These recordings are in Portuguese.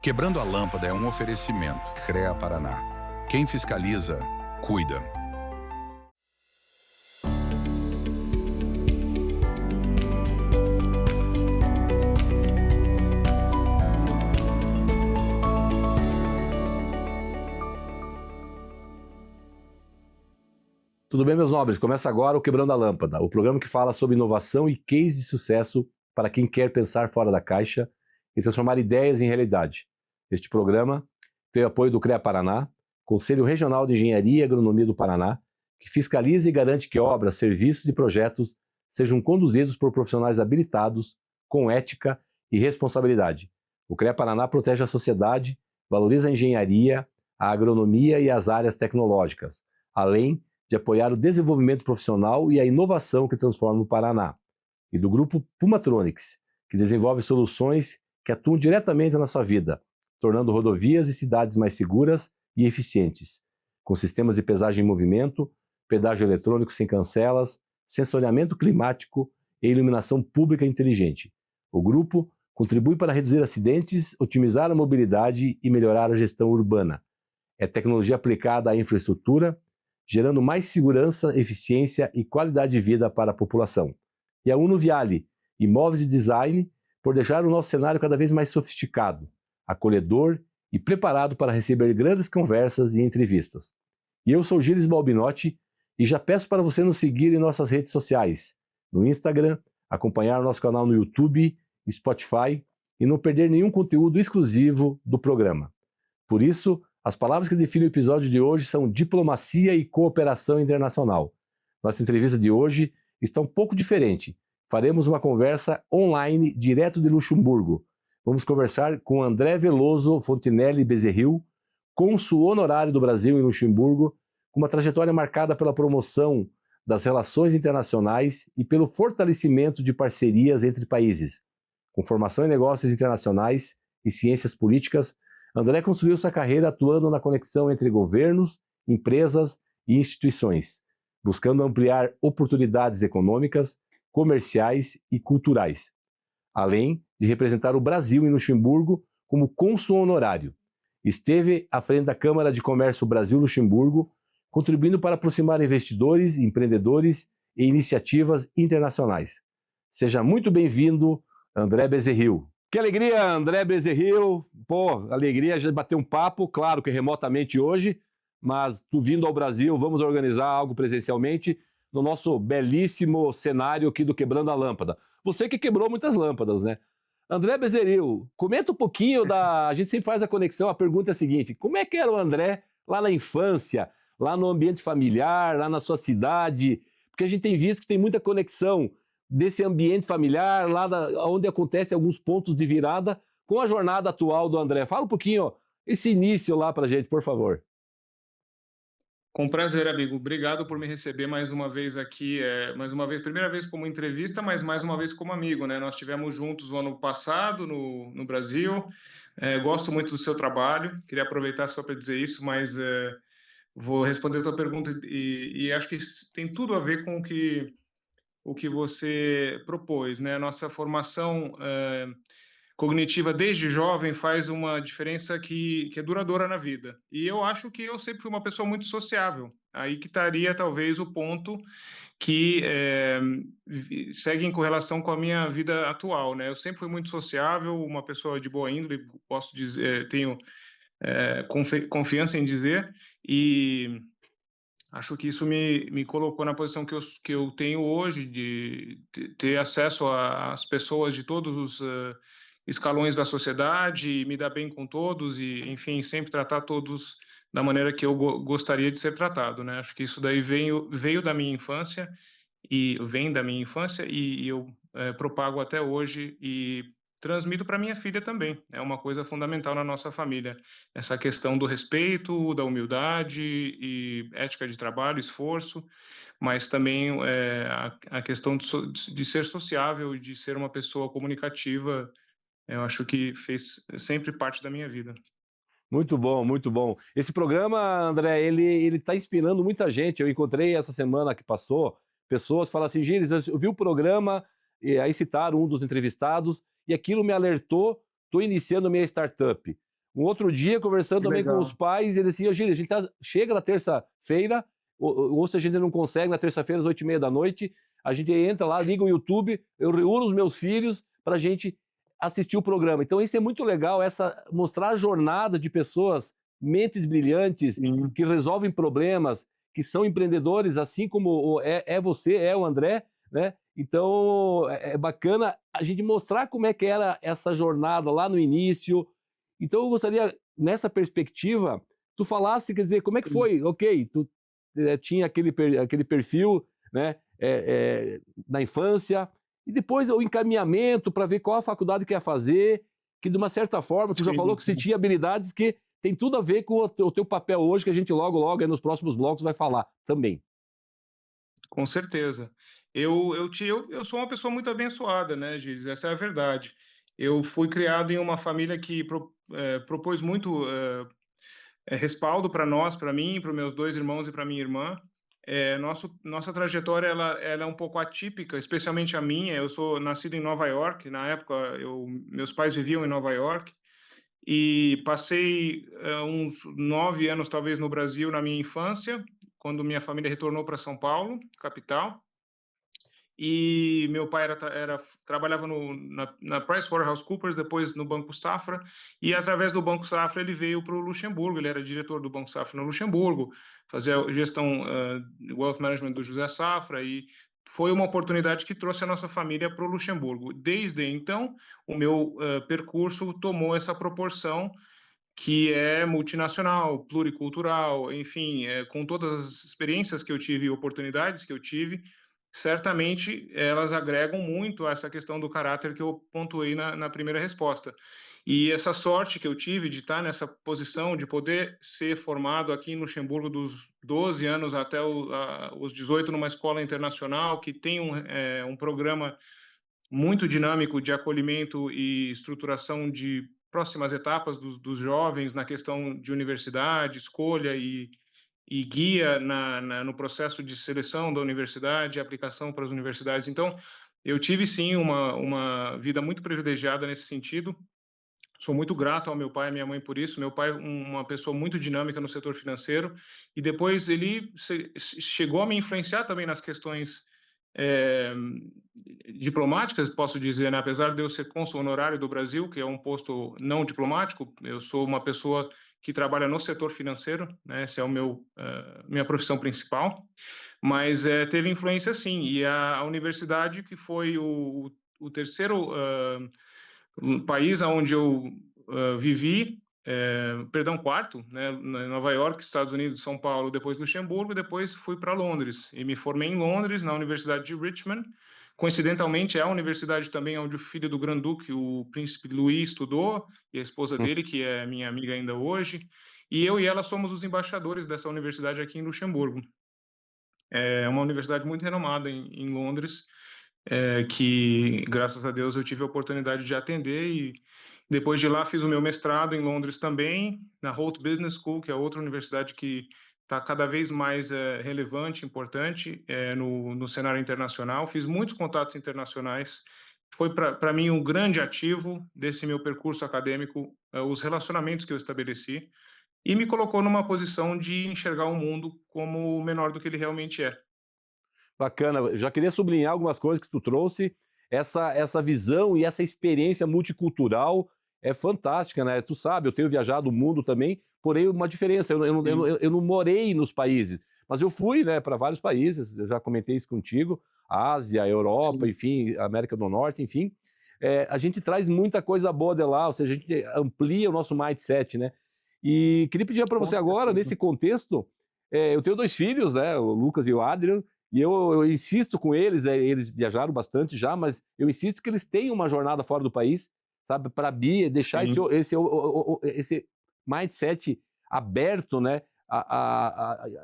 Quebrando a Lâmpada é um oferecimento. CREA Paraná. Quem fiscaliza, cuida. Tudo bem, meus nobres? Começa agora o Quebrando a Lâmpada, o programa que fala sobre inovação e case de sucesso para quem quer pensar fora da caixa e transformar ideias em realidade. Este programa tem o apoio do CREA Paraná, Conselho Regional de Engenharia e Agronomia do Paraná, que fiscaliza e garante que obras, serviços e projetos sejam conduzidos por profissionais habilitados, com ética e responsabilidade. O CREA Paraná protege a sociedade, valoriza a engenharia, a agronomia e as áreas tecnológicas, além de apoiar o desenvolvimento profissional e a inovação que transforma o Paraná, e do grupo Pumatronics, que desenvolve soluções que atuam diretamente na sua vida, tornando rodovias e cidades mais seguras e eficientes, com sistemas de pesagem em movimento, pedágio eletrônico sem cancelas, sensoriamento climático e iluminação pública inteligente. O grupo contribui para reduzir acidentes, otimizar a mobilidade e melhorar a gestão urbana. É tecnologia aplicada à infraestrutura, gerando mais segurança, eficiência e qualidade de vida para a população. E a Uno Viale, imóveis e design, por deixar o nosso cenário cada vez mais sofisticado, acolhedor e preparado para receber grandes conversas e entrevistas. E eu sou Gilles Balbinotti e já peço para você nos seguir em nossas redes sociais, no Instagram, acompanhar o nosso canal no YouTube, Spotify e não perder nenhum conteúdo exclusivo do programa. Por isso, as palavras que definem o episódio de hoje são diplomacia e cooperação internacional. Nossa entrevista de hoje está um pouco diferente. Faremos uma conversa online direto de Luxemburgo. Vamos conversar com André Veloso Fontinelli Bezerril, cônsul honorário do Brasil em Luxemburgo, com uma trajetória marcada pela promoção das relações internacionais e pelo fortalecimento de parcerias entre países. Com formação em negócios internacionais e ciências políticas, André construiu sua carreira atuando na conexão entre governos, empresas e instituições, buscando ampliar oportunidades econômicas, comerciais e culturais, além de representar o Brasil em Luxemburgo como cônsul honorário. Esteve à frente da Câmara de Comércio Brasil-Luxemburgo, contribuindo para aproximar investidores, empreendedores e iniciativas internacionais. Seja muito bem-vindo, André Bezerril. Que alegria, André Bezerril. Pô, alegria de bater um papo, claro que remotamente hoje, mas tu vindo ao Brasil, vamos organizar algo presencialmente no nosso belíssimo cenário aqui do Quebrando a Lâmpada. Você que quebrou muitas lâmpadas, né? André Bezerril, comenta um pouquinho da... A gente sempre faz a conexão, a pergunta é a seguinte: como é que era o André lá na infância, lá no ambiente familiar, lá na sua cidade? Porque a gente tem visto que tem muita conexão desse ambiente familiar, lá onde acontecem alguns pontos de virada, com a jornada atual do André. Fala um pouquinho, esse início lá pra gente, por favor. Com prazer, amigo. Obrigado por me receber mais uma vez aqui, mais uma vez, primeira vez como entrevista, mas mais uma vez como amigo, né? Nós estivemos juntos o ano passado no Brasil. Gosto muito do seu trabalho. Queria aproveitar só para dizer isso, mas vou responder a tua pergunta e acho que tem tudo a ver com o que você propôs, né? A nossa formação cognitiva desde jovem faz uma diferença que é duradoura na vida. E eu acho que eu sempre fui uma pessoa muito sociável. Aí que estaria talvez o ponto que segue em correlação com a minha vida atual, né? Eu sempre fui muito sociável, uma pessoa de boa índole, posso dizer, tenho confiança em dizer, e acho que isso me colocou na posição que eu tenho hoje, de ter acesso às pessoas de todos os escalões da sociedade, me dar bem com todos e, enfim, sempre tratar todos da maneira que eu gostaria de ser tratado, né? Acho que isso daí veio da minha infância e vem da minha infância e eu propago até hoje e transmito para minha filha também. É uma coisa fundamental na nossa família, essa questão do respeito, da humildade e ética de trabalho, esforço, mas também a questão de ser sociável e de ser uma pessoa comunicativa. Eu acho que fez sempre parte da minha vida. Muito bom, muito bom. Esse programa, André, ele está inspirando muita gente. Eu encontrei essa semana que passou pessoas que falam assim: Gilles, eu vi o programa, e aí citaram um dos entrevistados, e aquilo me alertou, estou iniciando minha startup. Um outro dia, conversando Que também com os legal. pais, ele disse, Gílio, a gente chega na terça-feira, ou se a gente não consegue, na terça-feira, às 8h30 da noite, a gente entra lá, liga o YouTube, eu reúno os meus filhos para a gente assistir o programa. Então, isso é muito legal, mostrar a jornada de pessoas, mentes brilhantes, Sim. que resolvem problemas, que são empreendedores, assim como você, é o André, né? Então, é bacana a gente mostrar como é que era essa jornada lá no início. Então, eu gostaria, nessa perspectiva, tu falasse, quer dizer, como é que foi? Ok, tu tinha aquele perfil, né, na infância, e depois o encaminhamento para ver qual a faculdade que ia fazer, que de uma certa forma, tu já falou que você Sim. tinha habilidades que tem tudo a ver com o teu papel hoje, que a gente logo, aí nos próximos blocos vai falar também. Com certeza. Eu sou uma pessoa muito abençoada, né, Giz, essa é a verdade. Eu fui criado em uma família que propôs muito, respaldo para nós, para mim, para os meus 2 irmãos e para minha irmã. Nossa trajetória ela é um pouco atípica, especialmente a minha. Eu sou nascido em Nova York, na época meus pais viviam em Nova York, e passei, uns 9 anos, talvez, no Brasil na minha infância, quando minha família retornou para São Paulo, capital. E meu pai trabalhava na PricewaterhouseCoopers, depois no Banco Safra, e através do Banco Safra ele veio para o Luxemburgo, ele era diretor do Banco Safra no Luxemburgo, fazia gestão, wealth management do José Safra, e foi uma oportunidade que trouxe a nossa família para o Luxemburgo. Desde então, o meu percurso tomou essa proporção que é multinacional, pluricultural, enfim, com todas as experiências que eu tive e oportunidades que eu tive, certamente elas agregam muito a essa questão do caráter que eu pontuei na primeira resposta. E essa sorte que eu tive de estar nessa posição, de poder ser formado aqui em Luxemburgo dos 12 anos até os 18 numa escola internacional, que tem um programa muito dinâmico de acolhimento e estruturação de próximas etapas dos jovens na questão de universidade, escolha e guia no processo de seleção da universidade, aplicação para as universidades. Então, eu tive sim uma vida muito privilegiada nesse sentido. Sou muito grato ao meu pai e à minha mãe por isso. Meu pai, uma pessoa muito dinâmica no setor financeiro, e depois ele chegou a me influenciar também nas questões eh, diplomáticas, posso dizer, né? Apesar de eu ser cônsul honorário do Brasil, que é um posto não diplomático, eu sou uma pessoa que trabalha no setor financeiro, né? Essa é minha profissão principal, mas teve influência sim, e a universidade, que foi o terceiro país onde eu vivi, perdão, quarto, né, em Nova York, Estados Unidos, São Paulo, depois Luxemburgo, depois fui para Londres e me formei em Londres, na Universidade de Richmond. Coincidentalmente, é a universidade também onde o filho do Grand-Duque, o príncipe Louis, estudou, e a esposa dele, que é minha amiga ainda hoje. E eu e ela somos os embaixadores dessa universidade aqui em Luxemburgo. É uma universidade muito renomada em Londres, que, graças a Deus, eu tive a oportunidade de atender, e depois de lá fiz o meu mestrado em Londres também, na Holt Business School, que é outra universidade que está cada vez mais relevante, importante no cenário internacional. Fiz muitos contatos internacionais. Foi para mim um grande ativo desse meu percurso acadêmico, os relacionamentos que eu estabeleci, e me colocou numa posição de enxergar o mundo como menor do que ele realmente é. Bacana, eu já queria sublinhar algumas coisas que tu trouxe, essa visão e essa experiência multicultural é fantástica, né? Tu sabe, eu tenho viajado o mundo também, porém uma diferença, eu não morei nos países, mas eu fui, né, para vários países, eu já comentei isso contigo, Ásia, Europa, Sim, enfim, América do Norte, enfim. A gente traz muita coisa boa de lá, ou seja, a gente amplia o nosso mindset, né? E queria pedir para com você agora, certeza. nesse contexto, eu tenho 2 filhos, né, o Lucas e o Adrian, e eu insisto com eles, eles viajaram bastante já, mas eu insisto que eles tenham uma jornada fora do país, sabe, para deixar Sim. esse mindset aberto, né,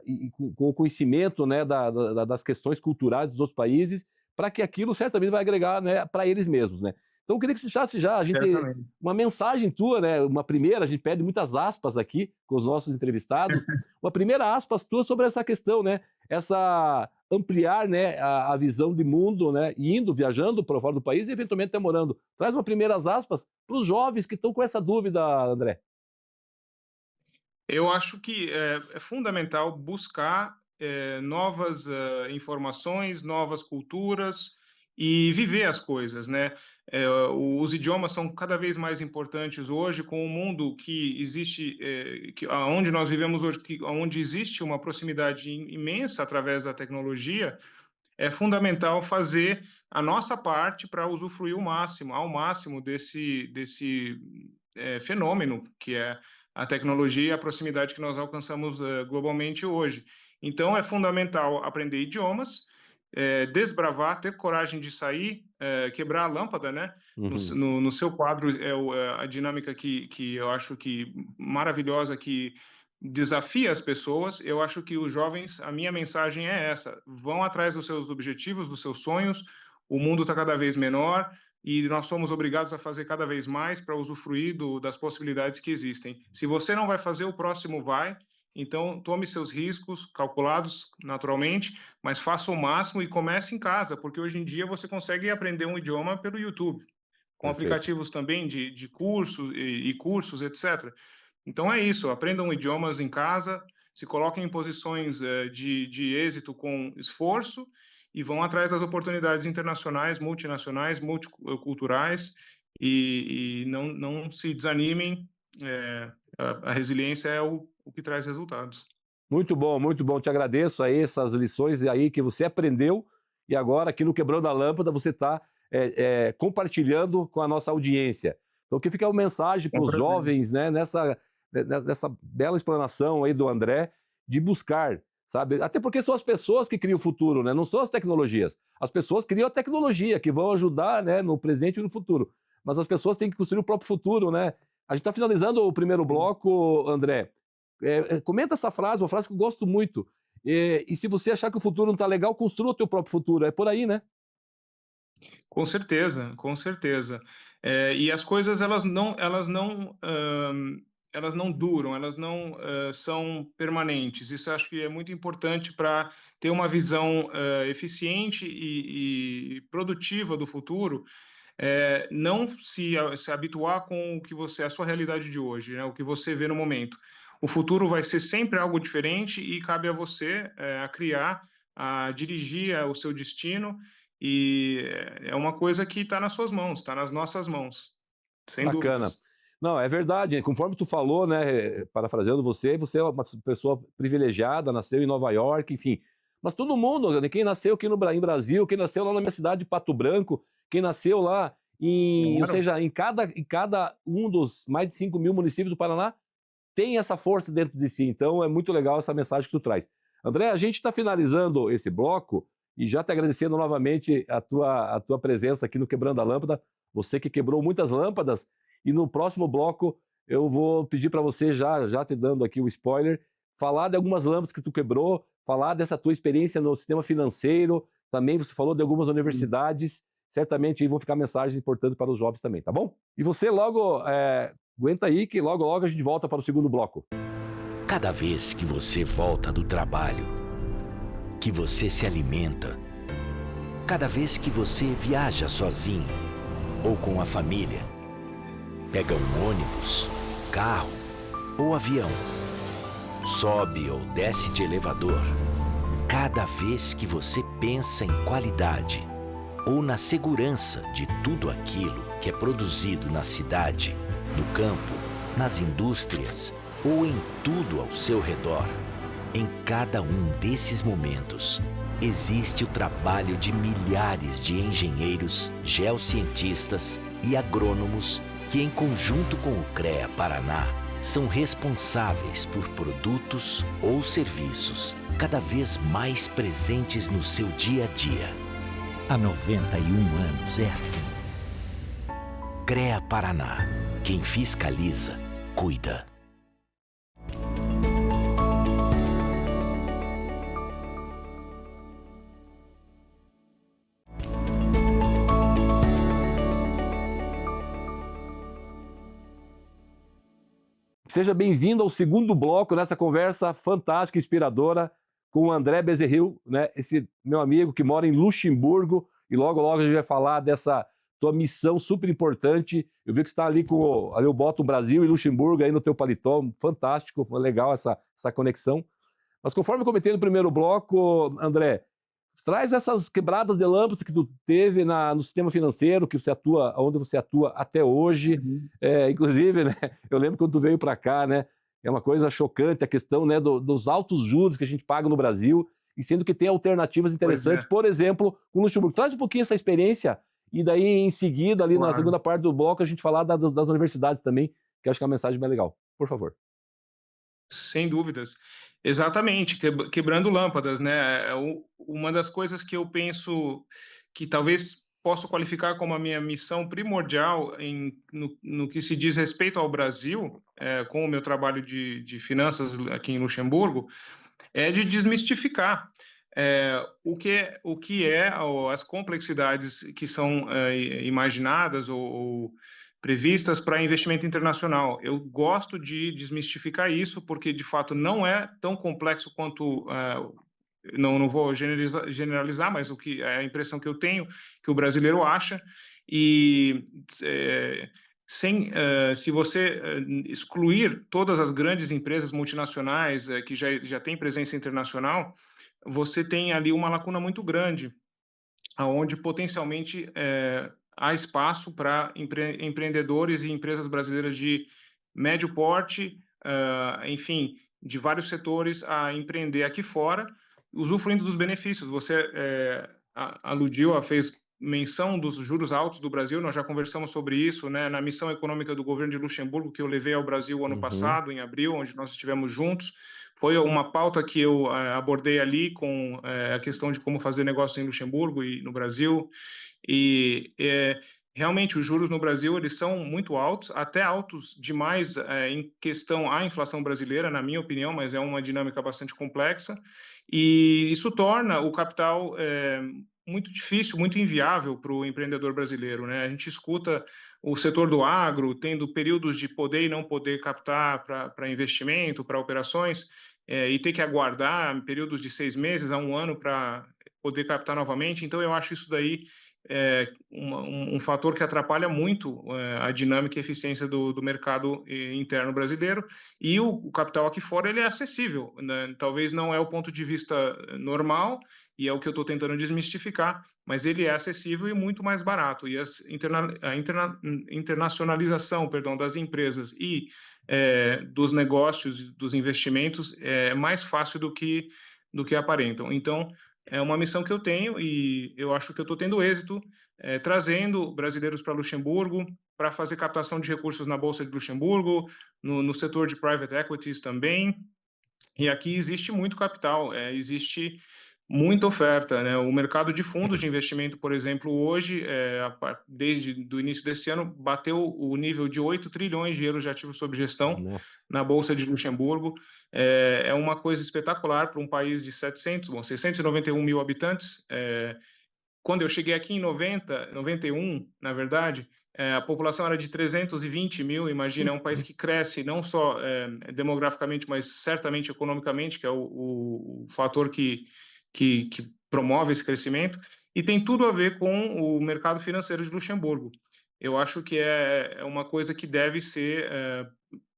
e com o conhecimento, né, das questões culturais dos outros países, para que aquilo certamente vai agregar, né, para eles mesmos, né. Então eu queria que você deixasse já Certamente. uma mensagem tua, né, uma primeira, a gente pede muitas aspas aqui com os nossos entrevistados, uma primeira aspas tua sobre essa questão, né, essa ampliar, né, a visão de mundo, né, viajando para fora do país e eventualmente até morando. Traz uma primeiras aspas para os jovens que estão com essa dúvida, André. Eu acho que é fundamental buscar novas informações, novas culturas e viver as coisas, né? Os idiomas são cada vez mais importantes hoje, com o mundo que existe, onde nós vivemos hoje, onde existe uma proximidade imensa através da tecnologia. É fundamental fazer a nossa parte para usufruir ao máximo desse fenômeno que é a tecnologia e a proximidade que nós alcançamos globalmente hoje. Então, é fundamental aprender idiomas, desbravar, ter coragem de sair, quebrar a lâmpada, né? Uhum. No seu quadro, a dinâmica que eu acho que maravilhosa, que desafia as pessoas. Eu acho que os jovens, a minha mensagem é essa: vão atrás dos seus objetivos, dos seus sonhos. O mundo está cada vez menor e nós somos obrigados a fazer cada vez mais para usufruir das possibilidades que existem. Se você não vai fazer, o próximo vai. Então, tome seus riscos, calculados naturalmente, mas faça o máximo e comece em casa, porque hoje em dia você consegue aprender um idioma pelo YouTube, com Perfeito. aplicativos também de cursos e cursos, etc. Então é isso, aprendam idiomas em casa, se coloquem em posições de êxito com esforço e vão atrás das oportunidades internacionais, multinacionais, multiculturais e não se desanimem. A resiliência é o que traz resultados. Muito bom, muito bom. Te agradeço aí essas lições aí que você aprendeu e agora aqui no Quebrando a Lâmpada você está compartilhando com a nossa audiência. Então, que fica uma mensagem É para um os prazer. jovens, né, nessa bela explanação aí do André, de buscar, sabe? Até porque são as pessoas que criam o futuro, né? Não são as tecnologias. As pessoas criam a tecnologia que vão ajudar, né, no presente e no futuro. Mas as pessoas têm que construir o próprio futuro, né? A gente está finalizando o primeiro bloco, André. Comenta essa frase, uma frase que eu gosto muito. E se você achar que o futuro não está legal, construa o teu próprio futuro. É por aí, né? Com certeza, com certeza. E as coisas elas não duram, elas não são permanentes. Isso acho que é muito importante para ter uma visão eficiente e produtiva do futuro. Não se habituar com o que a sua realidade de hoje, né? O que você vê no momento. O futuro vai ser sempre algo diferente e cabe a você a criar, a dirigir o seu destino e é uma coisa que está nas suas mãos, está nas nossas mãos, sem Bacana. dúvidas. Não, é verdade. Conforme tu falou, né, parafraseando você é uma pessoa privilegiada, nasceu em Nova York, enfim. Mas todo mundo, né, quem nasceu aqui no Brasil, quem nasceu lá na minha cidade de Pato Branco, quem nasceu lá ou Claro. seja, em cada um dos mais de 5 mil municípios do Paraná, tem essa força dentro de si. Então é muito legal essa mensagem que tu traz. André, a gente está finalizando esse bloco e já te agradecendo novamente a tua presença aqui no Quebrando a Lâmpada. Você que quebrou muitas lâmpadas. E no próximo bloco eu vou pedir para você, já te dando aqui o spoiler, falar de algumas lâmpadas que tu quebrou, falar dessa tua experiência no sistema financeiro. Também você falou de algumas universidades. Certamente aí vão ficar mensagens importantes para os jovens também, tá bom? E você logo aguenta aí que logo logo a gente volta para o segundo bloco. Cada vez que você volta do trabalho, que você se alimenta, cada vez que você viaja sozinho ou com a família, pega um ônibus, carro ou avião, sobe ou desce de elevador, cada vez que você pensa em qualidade ou na segurança de tudo aquilo que é produzido na cidade, no campo, nas indústrias ou em tudo ao seu redor, em cada um desses momentos, existe o trabalho de milhares de engenheiros, geocientistas e agrônomos que, em conjunto com o CREA Paraná, são responsáveis por produtos ou serviços cada vez mais presentes no seu dia a dia. Há 91 anos é assim. CREA Paraná. Quem fiscaliza, cuida. Seja bem-vindo ao segundo bloco dessa conversa fantástica, inspiradora, com o André Bezerril, né? Esse meu amigo que mora em Luxemburgo, e logo logo a gente vai falar dessa tua missão super importante. Eu vi que você está ali ali eu boto o Brasil e Luxemburgo aí no teu paletó, fantástico, foi legal essa conexão. Mas conforme eu comentei no primeiro bloco, André, traz essas quebradas de lâmpada que tu teve no sistema financeiro, que você atua, onde você atua até hoje. Inclusive, né, eu lembro quando tu veio para cá, né, é uma coisa chocante a questão, né, dos altos juros que a gente paga no Brasil, e sendo que tem alternativas interessantes, por exemplo, com o Luxemburgo. Traz um pouquinho essa experiência, e daí em seguida, ali na segunda parte do bloco, a gente falar das universidades também, que acho que é uma mensagem bem legal. Por favor. Sem dúvidas. Exatamente, quebrando lâmpadas, né? Uma das coisas que eu penso que talvez posso qualificar como a minha missão primordial no que se diz respeito ao Brasil, com o meu trabalho de finanças aqui em Luxemburgo, é de desmistificar o que é as complexidades que são imaginadas ou previstas para investimento internacional. Eu gosto de desmistificar isso, porque, de fato, não é tão complexo quanto... não vou generalizar, mas a impressão que eu tenho, que o brasileiro acha, e se você excluir todas as grandes empresas multinacionais que já têm presença internacional, você tem ali uma lacuna muito grande, onde potencialmente há espaço para empreendedores e empresas brasileiras de médio porte, enfim, de vários setores a empreender aqui fora, usufruindo dos benefícios. Você aludiu, fez menção dos juros altos do Brasil, nós já conversamos sobre isso, né, na missão econômica do governo de Luxemburgo, que eu levei ao Brasil ano passado, em abril, onde nós estivemos juntos. Foi uma pauta que eu abordei ali com a questão de como fazer negócio em Luxemburgo e no Brasil. E realmente os juros no Brasil eles são muito altos, até altos demais em questão à inflação brasileira, na minha opinião, mas é uma dinâmica bastante complexa. E isso torna o capital muito difícil, muito inviável para o empreendedor brasileiro, né? A gente escuta o setor do agro tendo períodos de poder e não poder captar para investimento, para operações, e ter que aguardar períodos de 6 meses a 1 ano para poder captar novamente. Então, eu acho isso daí um fator que atrapalha muito a dinâmica e eficiência do mercado interno brasileiro. E o capital aqui fora ele é acessível, né? Talvez não é o ponto de vista normal, e é o que eu estou tentando desmistificar, mas ele é acessível e muito mais barato. E a internacionalização, das empresas e dos negócios, dos investimentos, é mais fácil do que aparentam. Então, é uma missão que eu tenho e eu acho que eu estou tendo êxito trazendo brasileiros para Luxemburgo para fazer captação de recursos na Bolsa de Luxemburgo, no setor de private equities também. E aqui existe muito capital, existe muita oferta, né? O mercado de fundos de investimento, por exemplo, hoje, desde o início desse ano, bateu o nível de 8 trilhões de euros de ativos sob gestão na Bolsa de Luxemburgo. É uma coisa espetacular para um país de 691 mil habitantes. Quando eu cheguei aqui em 91, na verdade, a população era de 320 mil. Imagina, é um país que cresce não só demograficamente, mas certamente economicamente, que é o fator que promove esse crescimento, e tem tudo a ver com o mercado financeiro de Luxemburgo. Eu acho que é uma coisa que deve ser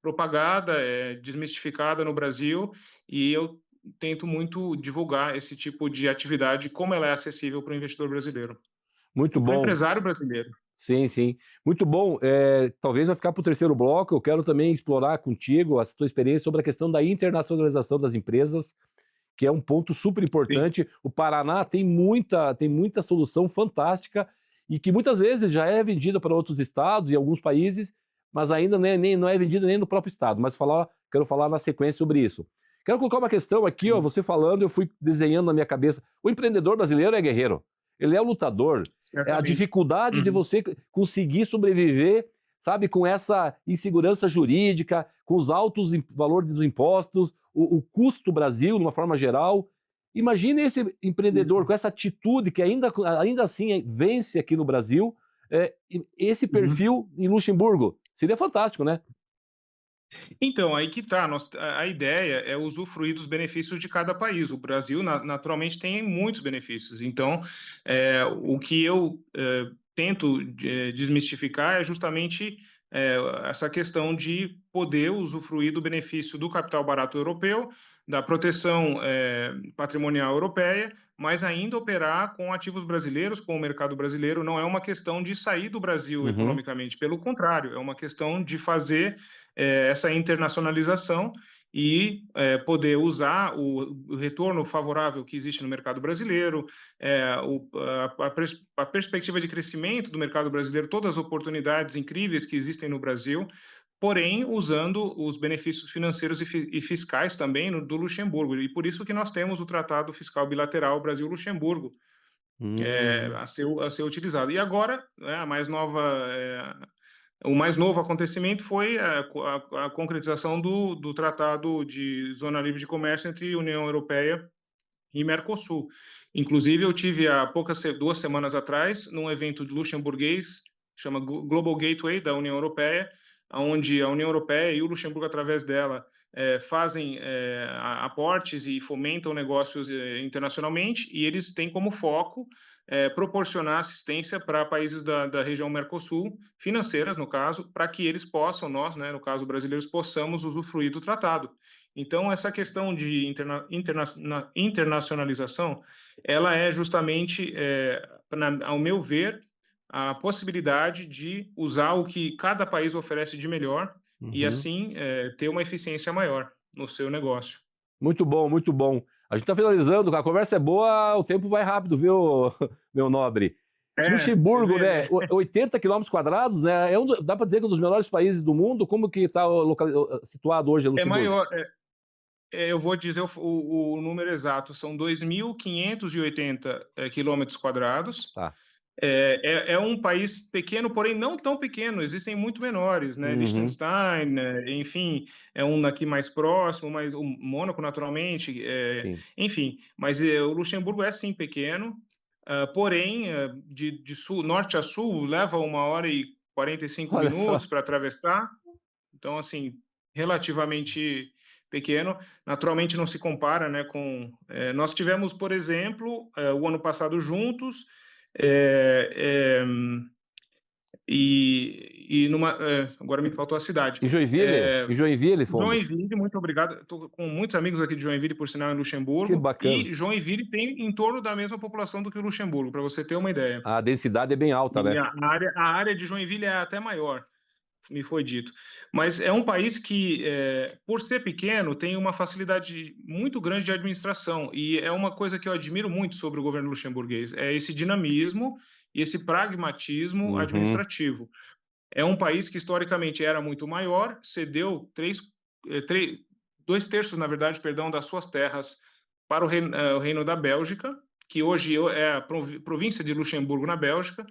propagada, desmistificada no Brasil, e eu tento muito divulgar esse tipo de atividade, como ela é acessível para o investidor brasileiro. Muito bom. Para o empresário brasileiro. Sim, sim. Muito bom. Talvez vai ficar para o terceiro bloco. Eu quero também explorar contigo a tua experiência sobre a questão da internacionalização das empresas, que é um ponto super importante. Sim. O Paraná tem muita solução fantástica e que muitas vezes já é vendida para outros estados e alguns países, mas ainda não é vendida nem no próprio estado. Mas quero falar na sequência sobre isso. Quero colocar uma questão aqui, você falando, eu fui desenhando na minha cabeça. O empreendedor brasileiro é guerreiro, ele é lutador. É a dificuldade de você conseguir sobreviver, sabe, com essa insegurança jurídica, com os altos valores dos impostos, o custo do Brasil, de uma forma geral. Imagine esse empreendedor com essa atitude que ainda assim vence aqui no Brasil, esse perfil em Luxemburgo. Seria fantástico, né? Então, aí que está. A ideia é usufruir dos benefícios de cada país. O Brasil, naturalmente, tem muitos benefícios. Então, o que eu tento desmistificar é justamente essa questão de poder usufruir do benefício do capital barato europeu, da proteção patrimonial europeia, mas ainda operar com ativos brasileiros, com o mercado brasileiro. Não é uma questão de sair do Brasil economicamente, pelo contrário, é uma questão de fazer essa internacionalização e poder usar o retorno favorável que existe no mercado brasileiro, a perspectiva de crescimento do mercado brasileiro, todas as oportunidades incríveis que existem no Brasil, porém usando os benefícios financeiros e fiscais também do Luxemburgo. E por isso que nós temos o Tratado Fiscal Bilateral Brasil-Luxemburgo a ser utilizado. E agora, a mais nova... O mais novo acontecimento foi a concretização do Tratado de Zona Livre de Comércio entre União Europeia e Mercosul. Inclusive, eu tive há 2 semanas atrás, num evento luxemburguês, chama Global Gateway, da União Europeia, onde a União Europeia e o Luxemburgo, através dela, fazem aportes e fomentam negócios internacionalmente, e eles têm como foco proporcionar assistência para países da região Mercosul, financeiras, no caso, para que eles possam, nós, no caso brasileiros, possamos usufruir do tratado. Então, essa questão de internacionalização, ela é justamente, ao meu ver, a possibilidade de usar o que cada país oferece de melhor e, assim, ter uma eficiência maior no seu negócio. Muito bom, muito bom. A gente está finalizando, a conversa é boa, o tempo vai rápido, viu, meu nobre? Luxemburgo, né? 80 quilômetros quadrados, né? Dá para dizer que é um dos menores países do mundo. Como que está situado hoje Luxemburgo? É maior. Eu vou dizer o número exato, são 2.580 quilômetros quadrados. Tá. É um país pequeno, porém não tão pequeno, existem muito menores, né? Liechtenstein, enfim, é um daqui mais próximo, mas o Mônaco, naturalmente, enfim, mas o Luxemburgo é sim pequeno, porém, de norte a sul, leva 1h45 minutos para atravessar, então, assim, relativamente pequeno, naturalmente não se compara, né, com... nós tivemos, por exemplo, o ano passado juntos, agora me faltou a cidade. E Joinville, fomos. Joinville, muito obrigado. Estou com muitos amigos aqui de Joinville, por sinal, em Luxemburgo. Que bacana. E Joinville tem em torno da mesma população do que o Luxemburgo, para você ter uma ideia. A densidade é bem alta, né? A área de Joinville é até maior, me foi dito. Mas é um país que, por ser pequeno, tem uma facilidade muito grande de administração. E é uma coisa que eu admiro muito sobre o governo luxemburguês, é esse dinamismo e esse pragmatismo administrativo. É um país que, historicamente, era muito maior, cedeu 2/3, na verdade, das suas terras para o Reino da Bélgica, que hoje é a província de Luxemburgo, na Bélgica,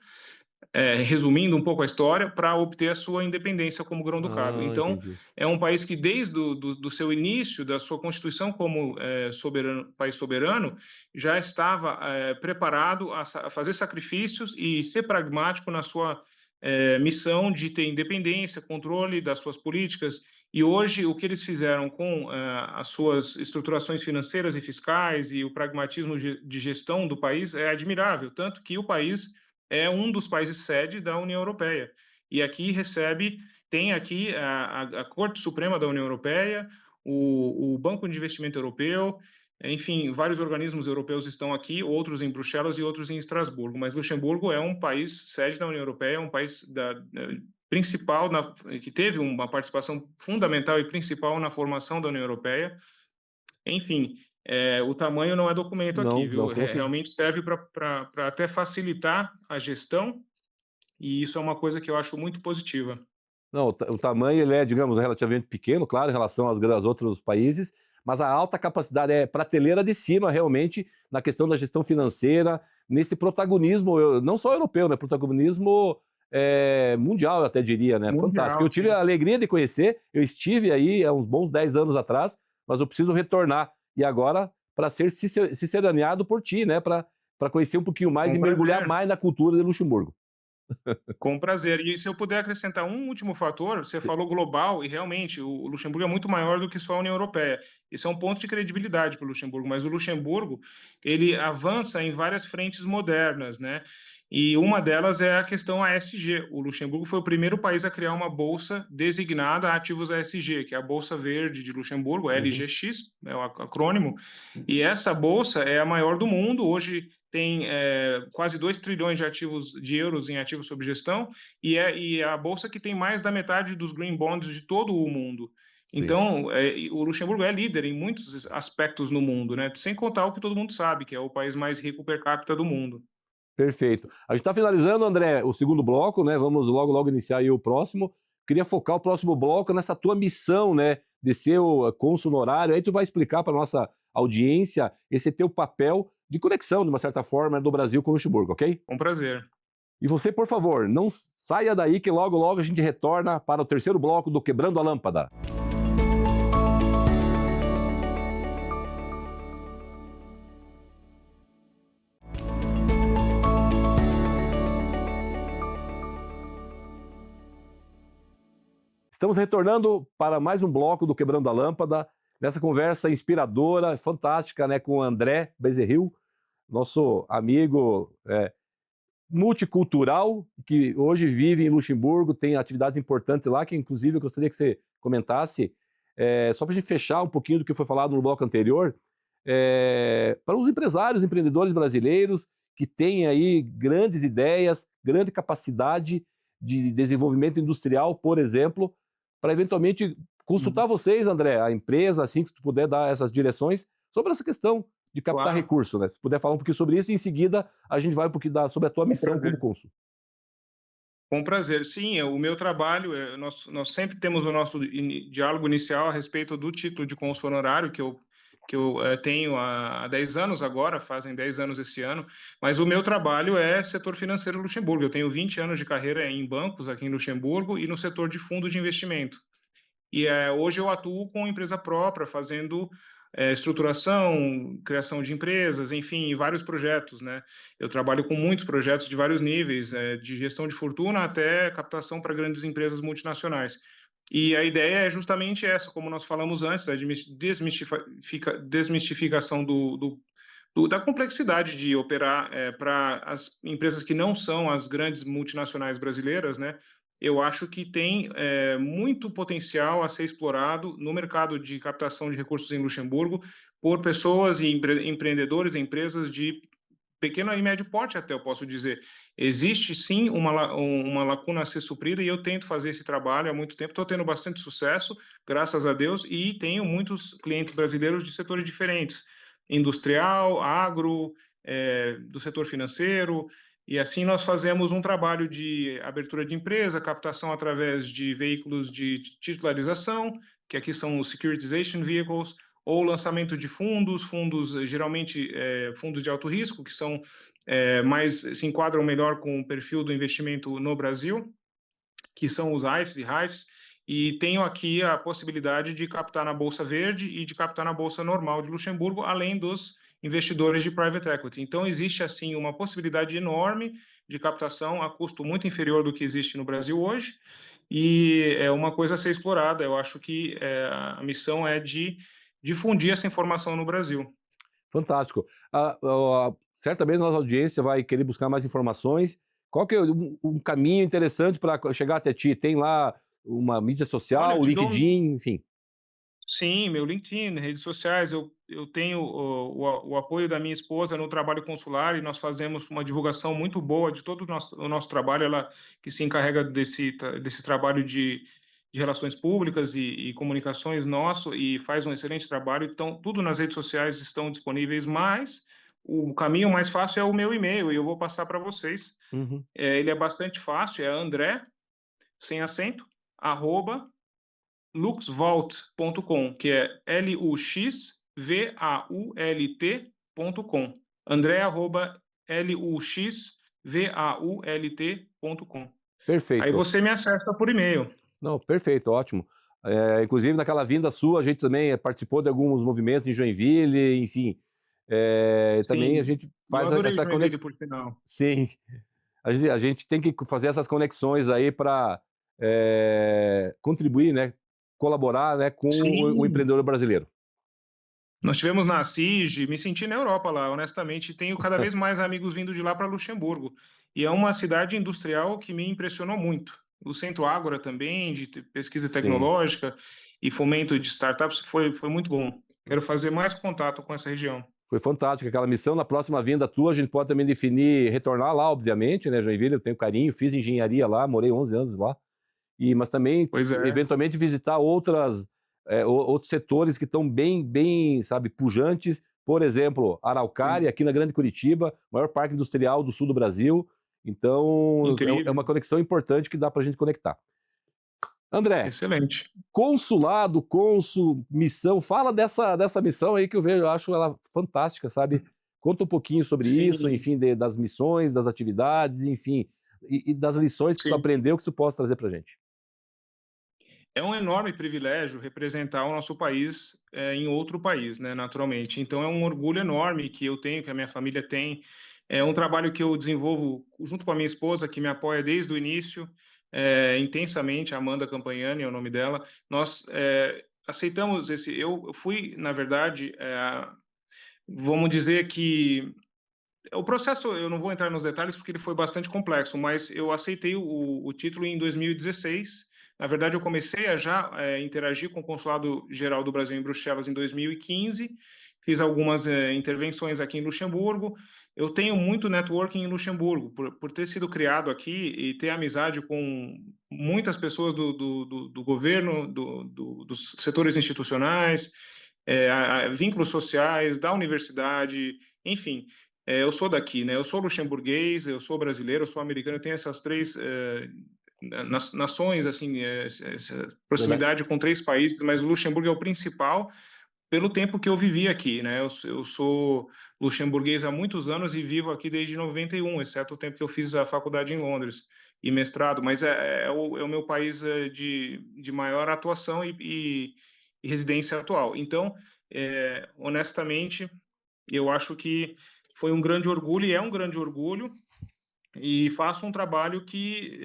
resumindo um pouco a história, para obter a sua independência como grão-ducado. Então, entendi. É um país que, desde do seu início, da sua constituição como país soberano, já estava preparado a fazer sacrifícios e ser pragmático na sua missão de ter independência, controle das suas políticas. E hoje, o que eles fizeram com as suas estruturações financeiras e fiscais e o pragmatismo de gestão do país é admirável, tanto que o país é um dos países sede da União Europeia. E aqui tem aqui a Corte Suprema da União Europeia, o Banco de Investimento Europeu, enfim, vários organismos europeus estão aqui, outros em Bruxelas e outros em Estrasburgo. Mas Luxemburgo é um país sede da União Europeia, é um país principal, que teve uma participação fundamental e principal na formação da União Europeia. Enfim, o tamanho não é documento aqui, viu? Realmente serve para até facilitar a gestão, e isso é uma coisa que eu acho muito positiva. Não, o tamanho ele é, digamos, relativamente pequeno, claro, em relação aos outros países, mas a alta capacidade é prateleira de cima, realmente, na questão da gestão financeira, nesse protagonismo, não só europeu, né? Protagonismo mundial, eu até diria, né? Mundial, fantástico. Eu tive a alegria de conhecer, eu estive aí há uns bons 10 anos atrás, mas eu preciso retornar. E agora, para ser ciceroneado por ti, né? Para conhecer um pouquinho mais e mergulhar mais na cultura de Luxemburgo. Com prazer. E se eu puder acrescentar um último fator, você falou global, e realmente o Luxemburgo é muito maior do que só a União Europeia. Isso é um ponto de credibilidade para o Luxemburgo, mas o Luxemburgo, ele avança em várias frentes modernas, né? E uma delas é a questão ASG. O Luxemburgo foi o primeiro país a criar uma bolsa designada a ativos ASG, que é a Bolsa Verde de Luxemburgo, LGX, é o acrônimo. E essa bolsa é a maior do mundo. Hoje tem quase 2 trilhões de euros em ativos sob gestão, e é a bolsa que tem mais da metade dos green bonds de todo o mundo. Sim. Então, o Luxemburgo é líder em muitos aspectos no mundo, né? Sem contar o que todo mundo sabe, que é o país mais rico per capita do mundo. Perfeito. A gente está finalizando, André, o segundo bloco, né? Vamos logo iniciar aí o próximo. Queria focar o próximo bloco nessa tua missão, né? De ser o cônsul honorário. Aí tu vai explicar para nossa audiência esse teu papel de conexão, de uma certa forma, do Brasil com o Luxemburgo, ok? Com prazer. E você, por favor, não saia daí que logo a gente retorna para o terceiro bloco do Quebrando a Lâmpada. Estamos retornando para mais um bloco do Quebrando a Lâmpada, nessa conversa inspiradora, fantástica, né, com o André Bezerril, nosso amigo multicultural, que hoje vive em Luxemburgo, tem atividades importantes lá, que inclusive eu gostaria que você comentasse, só para a gente fechar um pouquinho do que foi falado no bloco anterior, para os empresários, empreendedores brasileiros que têm aí grandes ideias, grande capacidade de desenvolvimento industrial, por exemplo, para eventualmente consultar vocês, André, a empresa, assim que tu puder dar essas direções sobre essa questão de captar recurso, né? Se puder falar um pouquinho sobre isso, e em seguida a gente vai um pouquinho sobre a tua missão como cônsul. Com prazer. Sim, o meu trabalho, nós sempre temos o nosso diálogo inicial a respeito do título de cônsul honorário, que eu tenho há 10 anos agora, fazem 10 anos esse ano, mas o meu trabalho é setor financeiro Luxemburgo. Eu tenho 20 anos de carreira em bancos aqui em Luxemburgo e no setor de fundos de investimento. E hoje eu atuo com empresa própria, fazendo estruturação, criação de empresas, enfim, vários projetos, né? Eu trabalho com muitos projetos de vários níveis, de gestão de fortuna até captação para grandes empresas multinacionais. E a ideia é justamente essa, como nós falamos antes, da desmistificação da complexidade de operar para as empresas que não são as grandes multinacionais brasileiras, né? Eu acho que tem muito potencial a ser explorado no mercado de captação de recursos em Luxemburgo por pessoas e empreendedores, empresas de pequeno e médio porte, até eu posso dizer. Existe sim uma lacuna a ser suprida e eu tento fazer esse trabalho há muito tempo. Estou tendo bastante sucesso, graças a Deus, e tenho muitos clientes brasileiros de setores diferentes, industrial, agro, do setor financeiro. E assim nós fazemos um trabalho de abertura de empresa, captação através de veículos de titularização, que aqui são os securitization vehicles, ou lançamento de fundos geralmente fundos de alto risco, que são se enquadram melhor com o perfil do investimento no Brasil, que são os AIFs e RAIFs, e tenho aqui a possibilidade de captar na Bolsa Verde e de captar na Bolsa Normal de Luxemburgo, além dos investidores de private equity. Então, existe, assim, uma possibilidade enorme de captação a custo muito inferior do que existe no Brasil hoje, e é uma coisa a ser explorada. Eu acho que a missão é de difundir essa informação no Brasil. Fantástico. Certamente a nossa audiência vai querer buscar mais informações. Qual que é um caminho interessante para chegar até ti? Tem lá uma mídia social, LinkedIn, enfim? Sim, meu LinkedIn, redes sociais. Eu tenho o apoio da minha esposa no trabalho consular e nós fazemos uma divulgação muito boa de todo o nosso trabalho. Ela que se encarrega desse trabalho de relações públicas e comunicações nosso e faz um excelente trabalho. Então, tudo nas redes sociais estão disponíveis, mas o caminho mais fácil é o meu e-mail e eu vou passar para vocês. Ele é bastante fácil, é André, sem acento, @luxvault.com, que é luxvault.com. André, @luxvault.com. Perfeito. Aí você me acessa por e-mail. Não, perfeito, ótimo. Inclusive, naquela vinda sua, a gente também participou de alguns movimentos em Joinville, enfim. Também a gente faz essa conexão. Por sinal. Sim, a gente tem que fazer essas conexões aí para contribuir, né, colaborar, né, com o empreendedor brasileiro. Nós tivemos na CIG, me senti na Europa lá, honestamente. Tenho cada vez mais amigos vindo de lá para Luxemburgo. e é uma cidade industrial que me impressionou muito. O Centro Ágora também, de pesquisa Sim. tecnológica e fomento de startups, foi muito bom. Quero fazer mais contato com essa região. Foi fantástica aquela missão. Na próxima vinda tua, a gente pode também definir, retornar lá, obviamente, né, Joinville, eu tenho carinho, fiz engenharia lá, morei 11 anos lá, mas também, Pois é. eventualmente, visitar outros setores que estão bem, sabe, pujantes. Por exemplo, Araucária, aqui na Grande Curitiba, maior parque industrial do sul do Brasil. Então, é Incrível. uma conexão importante que dá para a gente conectar. André, Excelente. consulado, cônsul, missão, fala dessa missão aí que eu acho ela fantástica, sabe? Conta um pouquinho sobre Sim. isso, enfim, das missões, das atividades, enfim, e das lições que tu Sim. aprendeu que tu possa trazer pra gente. É um enorme privilégio representar o nosso país em outro país, né, naturalmente. Então, é um orgulho enorme que eu tenho, que a minha família tem. É um trabalho que eu desenvolvo junto com a minha esposa, que me apoia desde o início, intensamente. A Amanda Campagnani é o nome dela. Nós aceitamos esse... Eu fui, na verdade, vamos dizer que... O processo, eu não vou entrar nos detalhes porque ele foi bastante complexo, mas eu aceitei o título em 2016. Na verdade, eu comecei a já interagir com o Consulado Geral do Brasil em Bruxelas em 2015. Fiz algumas intervenções aqui em Luxemburgo. Eu tenho muito networking em Luxemburgo, por ter sido criado aqui e ter amizade com muitas pessoas do governo, dos setores institucionais, vínculos sociais, da universidade, enfim. Eu sou daqui, né? Eu sou luxemburguês, eu sou brasileiro, eu sou americano, eu tenho essas três nações, assim, essa proximidade com 3 países, mas o Luxemburgo é o principal pelo tempo que eu vivi aqui, né? Eu sou luxemburguês há muitos anos e vivo aqui desde 91, exceto o tempo que eu fiz a faculdade em Londres e mestrado, mas é o meu país de maior atuação e residência atual. Então, honestamente, eu acho que foi um grande orgulho e é um grande orgulho, e faço um trabalho que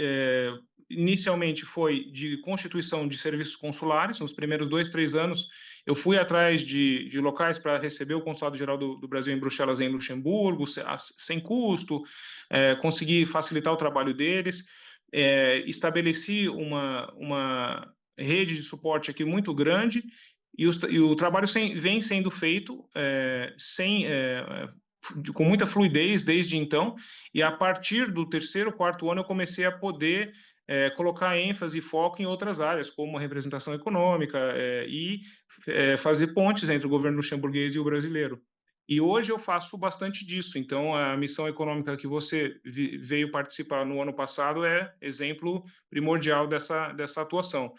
inicialmente foi de constituição de serviços consulares. Nos primeiros 2, 3 anos, eu fui atrás de locais para receber o Consulado-Geral do Brasil em Bruxelas, em Luxemburgo, sem custo, consegui facilitar o trabalho deles, estabeleci uma rede de suporte aqui muito grande, e o trabalho vem sendo feito com muita fluidez desde então, e a partir do 3º, 4º ano eu comecei a poder colocar ênfase e foco em outras áreas, como a representação econômica e fazer pontes entre o governo luxemburguês e o brasileiro. E hoje eu faço bastante disso. Então, a missão econômica que você veio participar no ano passado é exemplo primordial dessa atuação.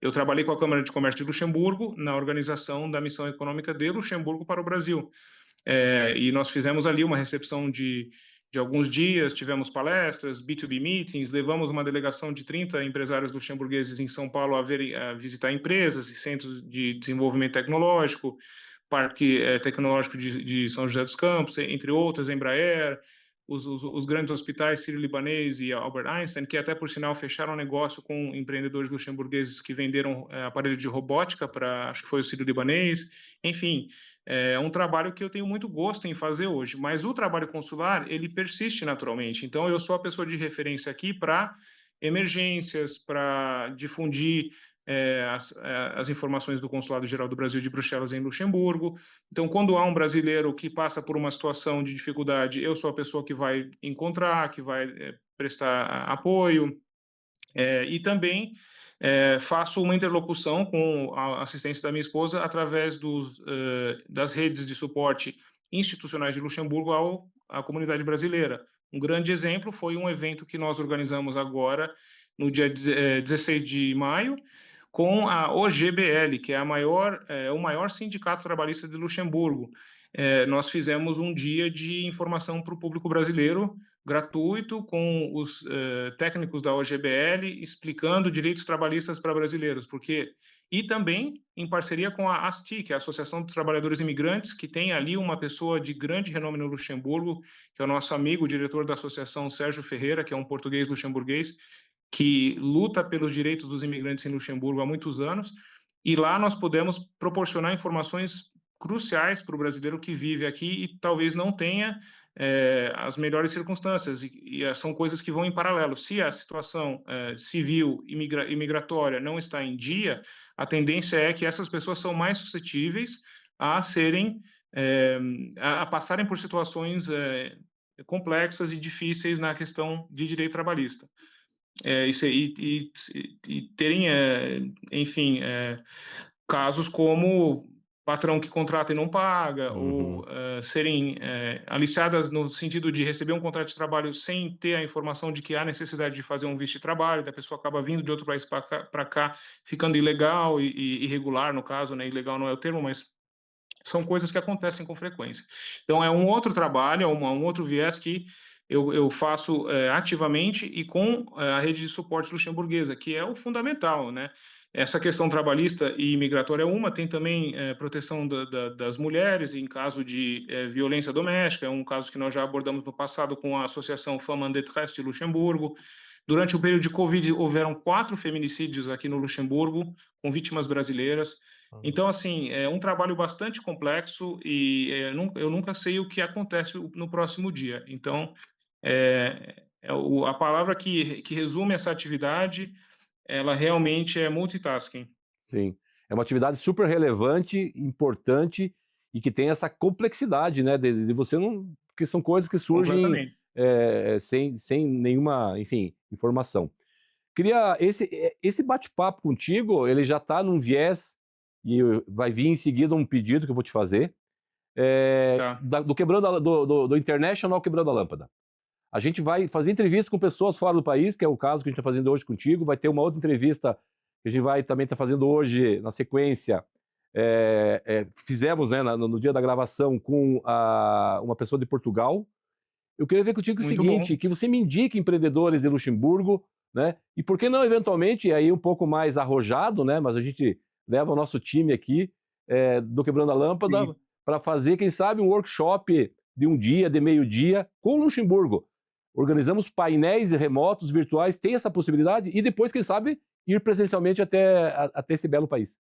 Eu trabalhei com a Câmara de Comércio de Luxemburgo na organização da missão econômica de Luxemburgo para o Brasil. E nós fizemos ali uma recepção de alguns dias, tivemos palestras, B2B meetings, levamos uma delegação de 30 empresários luxemburgueses em São Paulo a visitar empresas e centros de desenvolvimento tecnológico, Parque Tecnológico de São José dos Campos, entre outras, Embraer, os grandes hospitais Sírio-Libanês e Albert Einstein, que até, por sinal, fecharam negócio com empreendedores luxemburgueses que venderam aparelhos de robótica para, acho que foi o Sírio-Libanês. Enfim, é um trabalho que eu tenho muito gosto em fazer hoje, mas o trabalho consular, ele persiste naturalmente. Então, eu sou a pessoa de referência aqui para emergências, para difundir as informações do Consulado-Geral do Brasil de Bruxelas em Luxemburgo. Então, quando há um brasileiro que passa por uma situação de dificuldade, eu sou a pessoa que vai encontrar, que vai prestar apoio, e também faço uma interlocução com a assistência da minha esposa através das redes de suporte institucionais de Luxemburgo à comunidade brasileira. Um grande exemplo foi um evento que nós organizamos agora, no dia 16 de maio, com a OGBL, que é o maior sindicato trabalhista de Luxemburgo. Nós fizemos um dia de informação para o público brasileiro, gratuito, com os técnicos da OGBL, explicando direitos trabalhistas para brasileiros, e também em parceria com a ASTI, que é a Associação dos Trabalhadores Imigrantes, que tem ali uma pessoa de grande renome no Luxemburgo, que é o nosso amigo, o diretor da associação, Sérgio Ferreira, que é um português luxemburguês, que luta pelos direitos dos imigrantes em Luxemburgo há muitos anos, e lá nós podemos proporcionar informações cruciais para o brasileiro que vive aqui e talvez não tenha as melhores circunstâncias, e são coisas que vão em paralelo. Se a situação civil imigratória não está em dia, a tendência é que essas pessoas são mais suscetíveis a serem, a passarem por situações complexas e difíceis na questão de direito trabalhista. E terem, enfim, casos como patrão que contrata e não paga, ou serem aliciadas no sentido de receber um contrato de trabalho sem ter a informação de que há necessidade de fazer um visto de trabalho, da pessoa acaba vindo de outro país para cá, ficando ilegal e irregular, no caso, né? Ilegal não é o termo, mas são coisas que acontecem com frequência. Então, é um outro trabalho, é um outro viés que eu faço ativamente e com a rede de suporte luxemburguesa, que é o fundamental, né? Essa questão trabalhista e imigratória é uma, tem também proteção das mulheres em caso de violência doméstica, é um caso que nós já abordamos no passado com a Associação Femmes en Détresse de Luxemburgo. Durante o período de Covid, houveram 4 feminicídios aqui no Luxemburgo, com vítimas brasileiras. Então, assim, é um trabalho bastante complexo e eu nunca sei o que acontece no próximo dia. Então, a palavra que resume essa atividade, ela realmente é multitasking. Sim. É uma atividade super relevante, importante e que tem essa complexidade, né? De você não. Porque são coisas que surgem sem nenhuma, enfim, informação. Queria. Esse bate-papo contigo, ele já está num viés, e vai vir em seguida um pedido que eu vou te fazer, do International Quebrando a Lâmpada. A gente vai fazer entrevista com pessoas fora do país, que é o caso que a gente está fazendo hoje contigo. Vai ter uma outra entrevista que a gente vai também estar fazendo hoje, na sequência. Fizemos, né, no dia da gravação, com uma pessoa de Portugal. Eu queria ver contigo o seguinte, que você me indique empreendedores de Luxemburgo, né? E por que não, eventualmente, aí um pouco mais arrojado, né? Mas a gente leva o nosso time aqui do Quebrando a Lâmpada para fazer, quem sabe, um workshop de um dia, de meio-dia, com Luxemburgo. Organizamos painéis remotos, virtuais, tem essa possibilidade, e depois, quem sabe, ir presencialmente até esse belo país.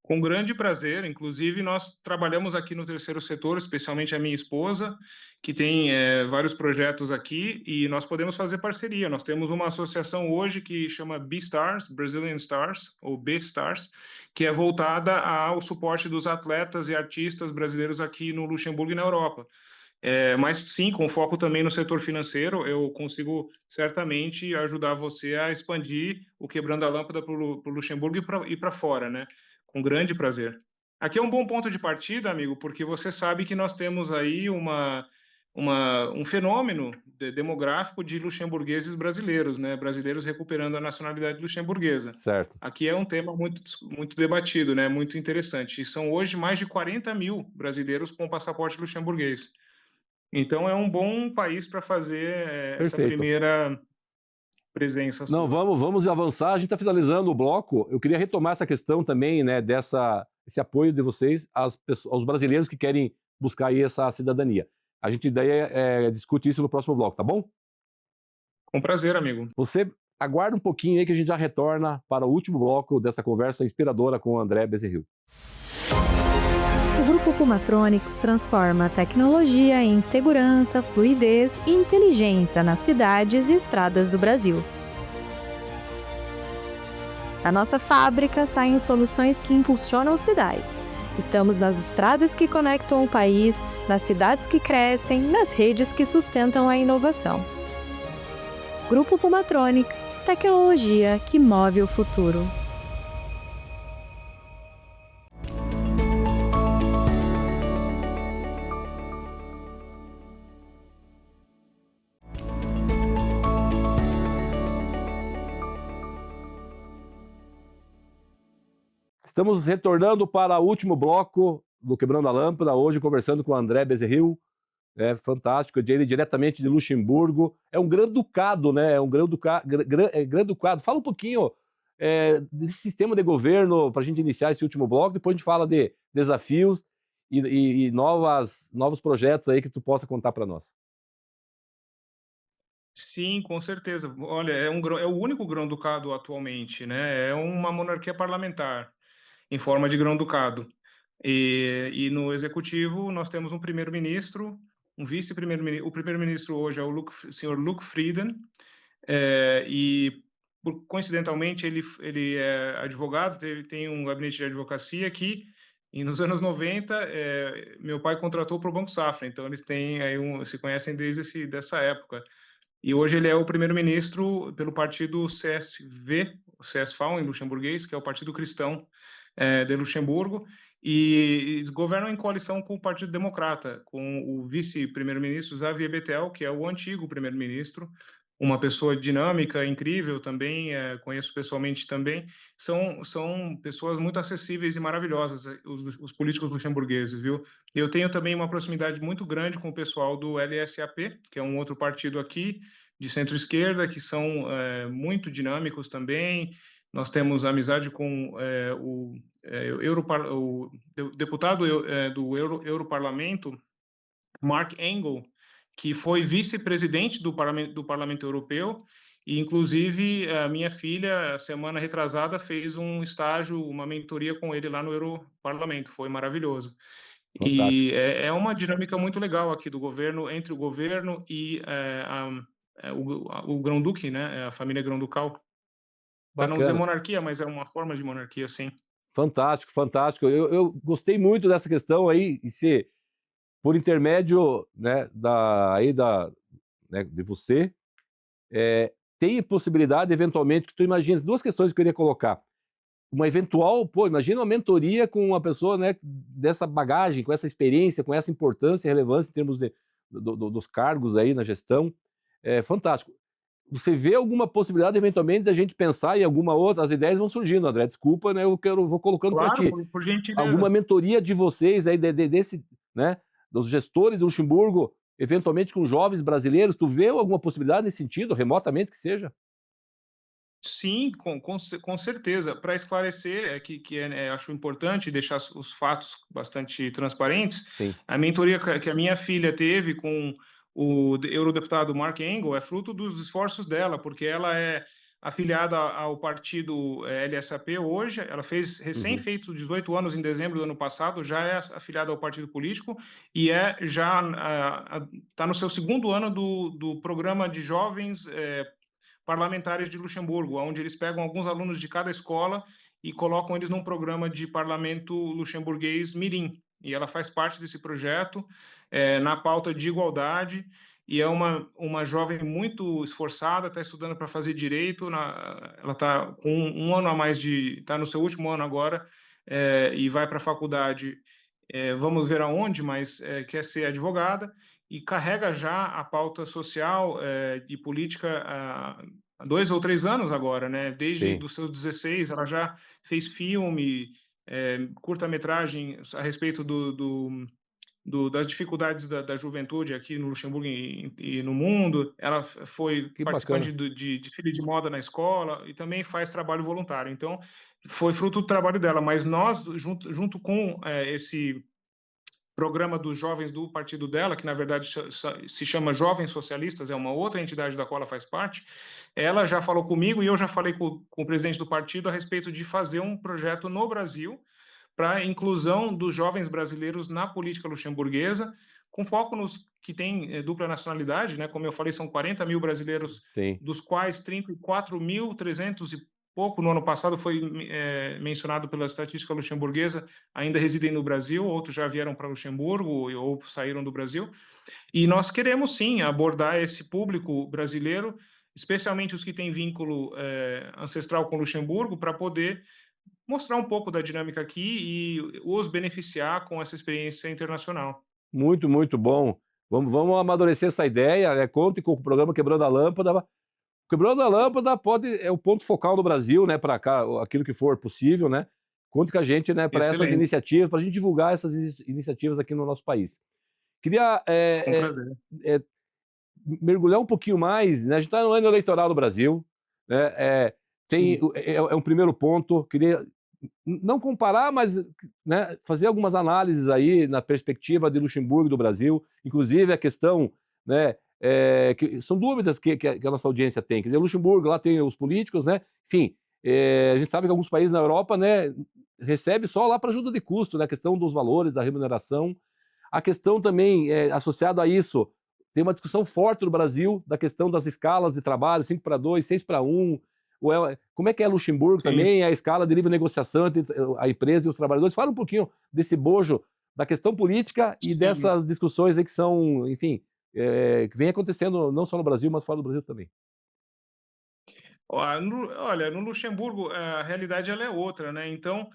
Com grande prazer, inclusive nós trabalhamos aqui no terceiro setor, especialmente a minha esposa, que tem vários projetos aqui, e nós podemos fazer parceria. Nós temos uma associação hoje que chama B-Stars, Brazilian Stars, ou B-Stars, que é voltada ao suporte dos atletas e artistas brasileiros aqui no Luxemburgo e na Europa. Mas sim, com foco também no setor financeiro, eu consigo certamente ajudar você a expandir o Quebrando a Lâmpada para o Luxemburgo e para fora, né? Com grande prazer. Aqui é um bom ponto de partida, amigo, porque você sabe que nós temos aí um fenômeno demográfico de luxemburgueses brasileiros, né? Brasileiros recuperando a nacionalidade luxemburguesa. Certo. Aqui é um tema muito debatido, né? Muito interessante. E são hoje mais de 40 mil brasileiros com passaporte luxemburguês. Então, é um bom país para fazer essa primeira presença sua. Não, vamos avançar. A gente está finalizando o bloco. Eu queria retomar essa questão também, né, esse apoio de vocês aos brasileiros que querem buscar aí essa cidadania. A gente daí discute isso no próximo bloco, tá bom? Com prazer, amigo. Você aguarda um pouquinho aí que a gente já retorna para o último bloco dessa conversa inspiradora com o André Bezerril. O Grupo Pumatronics transforma a tecnologia em segurança, fluidez e inteligência nas cidades e estradas do Brasil. Da nossa fábrica saem soluções que impulsionam cidades. Estamos nas estradas que conectam o país, nas cidades que crescem, nas redes que sustentam a inovação. Grupo Pumatronics, tecnologia que move o futuro. Estamos retornando para o último bloco do Quebrando a Lâmpada, hoje conversando com o André Bezerril, fantástico, ele diretamente de Luxemburgo. É um grande-ducado, né? É um grande-ducado. Fala um pouquinho desse sistema de governo para a gente iniciar esse último bloco, depois a gente fala de desafios e novos projetos aí que tu possa contar para nós. Sim, com certeza. Olha, é o único grão-ducado atualmente, né? É uma monarquia parlamentar em forma de grão-ducado. E no executivo nós temos um primeiro-ministro, um vice-primeiro-ministro. O primeiro-ministro hoje é o senhor Luc Frieden, e coincidentalmente ele é advogado, tem um gabinete de advocacia aqui, e nos anos 90 meu pai contratou para o Banco Safra, então eles têm aí se conhecem desde dessa época. E hoje ele é o primeiro-ministro pelo partido CSV, o CSV em luxemburguês, que é o Partido Cristão de Luxemburgo, e eles governam em coalição com o Partido Democrata, com o vice-primeiro-ministro Xavier Bettel, que é o antigo primeiro-ministro, uma pessoa dinâmica, incrível também, conheço pessoalmente também. São pessoas muito acessíveis e maravilhosas, os políticos luxemburgueses, viu? Eu tenho também uma proximidade muito grande com o pessoal do LSAP, que é um outro partido aqui, de centro-esquerda, que são muito dinâmicos também. Nós temos amizade com o deputado do Europarlamento, Mark Engel, que foi vice-presidente do Parlamento Europeu, e inclusive a minha filha, semana retrasada, fez um estágio, uma mentoria com ele lá no Europarlamento, foi maravilhoso. Fantástico. E é uma dinâmica muito legal aqui do governo, entre o governo e o Grão-Duque, né, a família Grão-Ducal. Para não dizer Bacana. monarquia, mas é uma forma de monarquia, sim. Fantástico, fantástico. Eu gostei muito dessa questão aí, e se por intermédio, né, né, de você, tem possibilidade, eventualmente, que tu imagina, duas questões que eu queria colocar. Uma eventual, imagina uma mentoria com uma pessoa, né, dessa bagagem, com essa experiência, com essa importância e relevância em termos dos cargos aí na gestão. É fantástico. Você vê alguma possibilidade, eventualmente, da gente pensar em alguma outra? As ideias vão surgindo, André, desculpa, né, vou colocando para ti. Claro, por gentileza. Alguma mentoria de vocês aí, desse, né, dos gestores do Luxemburgo, eventualmente com jovens brasileiros, tu vê alguma possibilidade nesse sentido, remotamente que seja? Sim, com certeza. Para esclarecer, acho importante deixar os fatos bastante transparentes, Sim. a mentoria que a minha filha teve com o eurodeputado Mark Engel é fruto dos esforços dela, porque ela é afiliada ao partido LSAP hoje, ela fez recém-feito 18 anos em dezembro do ano passado, já é afiliada ao partido político e já está no seu segundo ano do programa de jovens parlamentares de Luxemburgo, onde eles pegam alguns alunos de cada escola e colocam eles num programa de parlamento luxemburguês mirim. E ela faz parte desse projeto na pauta de igualdade, e é uma jovem muito esforçada, está estudando para fazer direito, ela está com um ano a mais está no seu último ano agora, e vai para a faculdade, vamos ver aonde, mas quer ser advogada, e carrega já a pauta social e política há 2 ou 3 anos agora, né? Desde Sim. os seus 16, ela já fez filme, curta-metragem a respeito das dificuldades da juventude aqui no Luxemburgo e no mundo. Ela foi Que participante bacana. de desfile de moda na escola e também faz trabalho voluntário. Então, foi fruto do trabalho dela, mas nós, junto com esse programa dos jovens do partido dela, que na verdade se chama Jovens Socialistas, é uma outra entidade da qual ela faz parte, ela já falou comigo e eu já falei com o presidente do partido a respeito de fazer um projeto no Brasil para a inclusão dos jovens brasileiros na política luxemburguesa, com foco nos que têm dupla nacionalidade, né? Como eu falei, são 40 mil brasileiros, Sim. dos quais 34.300 e pouco no ano passado foi mencionado pela estatística luxemburguesa, ainda residem no Brasil, outros já vieram para Luxemburgo ou saíram do Brasil. E nós queremos, sim, abordar esse público brasileiro, especialmente os que têm vínculo ancestral com Luxemburgo, para poder mostrar um pouco da dinâmica aqui e os beneficiar com essa experiência internacional. Muito, muito bom. Vamos amadurecer essa ideia, né? Conte com o programa Quebrando a Lâmpada. Quebrando a Lâmpada é o ponto focal no Brasil, né? Para cá, aquilo que for possível, né? Conte com a gente, né? Para essas iniciativas, para a gente divulgar essas iniciativas aqui no nosso país. Queria mergulhar um pouquinho mais, né? A gente está no ano eleitoral no Brasil, né? É um primeiro ponto. Queria não comparar, mas, né, fazer algumas análises aí na perspectiva de Luxemburgo e do Brasil, inclusive a questão, né, que são dúvidas que a nossa audiência tem. Quer dizer, Luxemburgo, lá tem os políticos, né? Enfim, a gente sabe que alguns países na Europa, né, recebe só lá para ajuda de custo, né? A questão dos valores, da remuneração. A questão também, associada a isso, tem uma discussão forte no Brasil da questão das escalas de trabalho, 5-2, 6-1. Como é que é Luxemburgo também, a escala de livre negociação entre a empresa e os trabalhadores? Fala um pouquinho desse bojo da questão política e dessas discussões aí que são, enfim, que vem acontecendo não só no Brasil, mas fora do Brasil também. Olha, no Luxemburgo a realidade ela é outra, né? Então,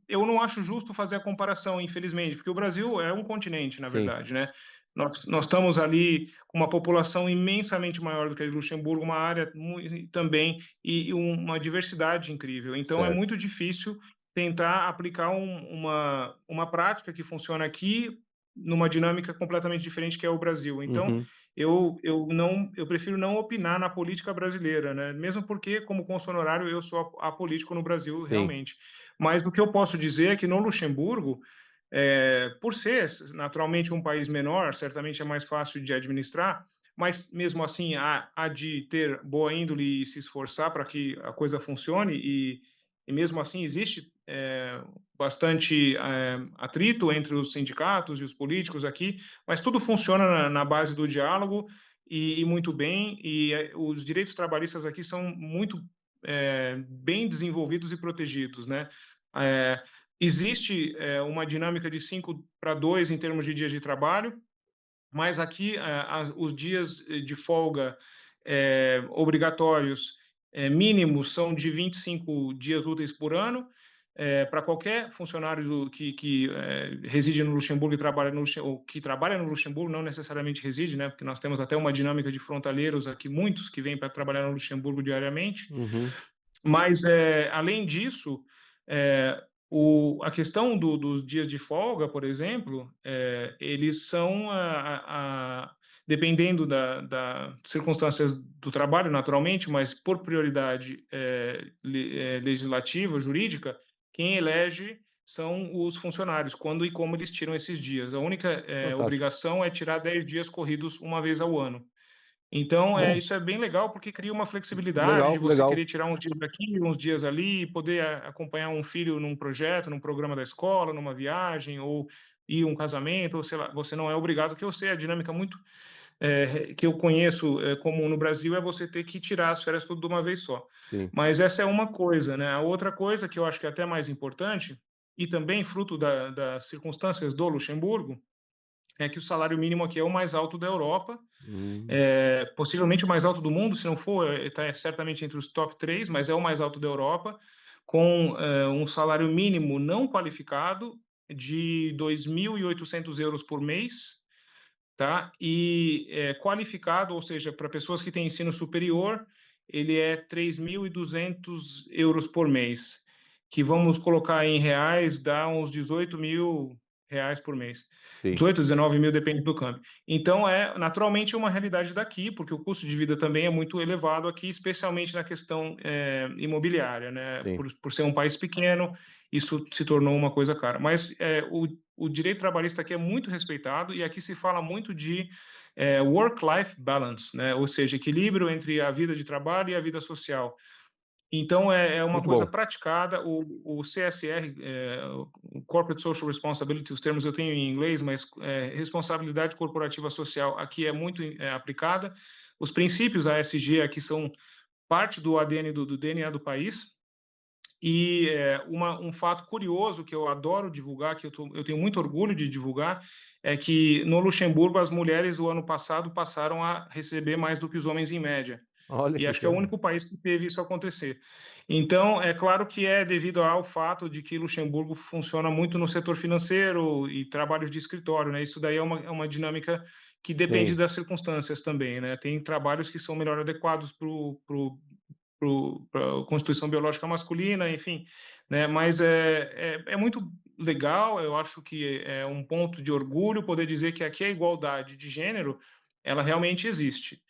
eu não acho justo fazer a comparação, infelizmente, porque o Brasil é um continente, na verdade, né? Nós estamos ali com uma população imensamente maior do que a de Luxemburgo, uma área também e uma diversidade incrível. Então, é muito difícil tentar aplicar uma prática que funciona aqui numa dinâmica completamente diferente que é o Brasil. Então, eu prefiro não opinar na política brasileira, né? Mesmo porque, como cônsul honorário, eu sou apolítico no Brasil, realmente. Mas o que eu posso dizer é que no Luxemburgo, por ser naturalmente um país menor, certamente é mais fácil de administrar, mas mesmo assim há de ter boa índole e se esforçar para que a coisa funcione e mesmo assim existe bastante atrito entre os sindicatos e os políticos aqui, mas tudo funciona na base do diálogo e muito bem, e os direitos trabalhistas aqui são muito bem desenvolvidos e protegidos, né? Existe uma dinâmica de 5-2 em termos de dias de trabalho, mas aqui os dias de folga obrigatórios mínimos são de 25 dias úteis por ano, para qualquer funcionário que reside no Luxemburgo e trabalha ou que trabalha no Luxemburgo, não necessariamente reside, né? Porque nós temos até uma dinâmica de frontalheiros aqui, muitos que vêm para trabalhar no Luxemburgo diariamente. Mas, além disso, a questão dos dias de folga, por exemplo, eles são, dependendo das circunstâncias do trabalho, naturalmente, mas por prioridade legislativa, jurídica, quem elege são os funcionários, quando e como eles tiram esses dias. A única obrigação é tirar 10 dias corridos uma vez ao ano. Então, isso é bem legal, porque cria uma flexibilidade de você querer tirar uns dias aqui, uns dias ali, e poder acompanhar um filho num projeto, num programa da escola, numa viagem, ou ir um casamento, ou sei lá, você não é obrigado, que eu sei a dinâmica muito que eu conheço comum no Brasil é você ter que tirar as férias tudo de uma vez só. Mas essa é uma coisa, né? A outra coisa que eu acho que é até mais importante, e também fruto das circunstâncias do Luxemburgo, é que o salário mínimo aqui é o mais alto da Europa, possivelmente o mais alto do mundo, se não for, está certamente entre os top 3, mas é o mais alto da Europa, com um salário mínimo não qualificado de 2.800 euros por mês, tá? E qualificado, ou seja, para pessoas que têm ensino superior, ele é 3.200 euros por mês, que vamos colocar em reais, dá uns 18 mil reais por mês. 18, 19 mil, depende do câmbio. Então, é naturalmente uma realidade daqui, porque o custo de vida também é muito elevado aqui, especialmente na questão imobiliária, né? Por ser um país pequeno, isso se tornou uma coisa cara. Mas o direito trabalhista aqui é muito respeitado e aqui se fala muito de work-life balance, né? Ou seja, equilíbrio entre a vida de trabalho e a vida social. Então, é uma coisa praticada. O CSR, o Corporate Social Responsibility, os termos eu tenho em inglês, mas responsabilidade corporativa social aqui é muito aplicada. Os princípios ASG aqui são parte do ADN, do DNA do país. E um fato curioso que eu adoro divulgar, que eu tenho muito orgulho de divulgar, é que no Luxemburgo as mulheres do ano passado passaram a receber mais do que os homens em média. E acho que é o único país que teve isso acontecer. Então, é claro que é devido ao fato de que Luxemburgo funciona muito no setor financeiro e trabalhos de escritório, né? Isso daí é uma dinâmica que depende das circunstâncias também, né? Tem trabalhos que são melhor adequados para a constituição biológica masculina, enfim, né? Mas é muito legal, eu acho que é um ponto de orgulho poder dizer que aqui a igualdade de gênero, ela realmente existe.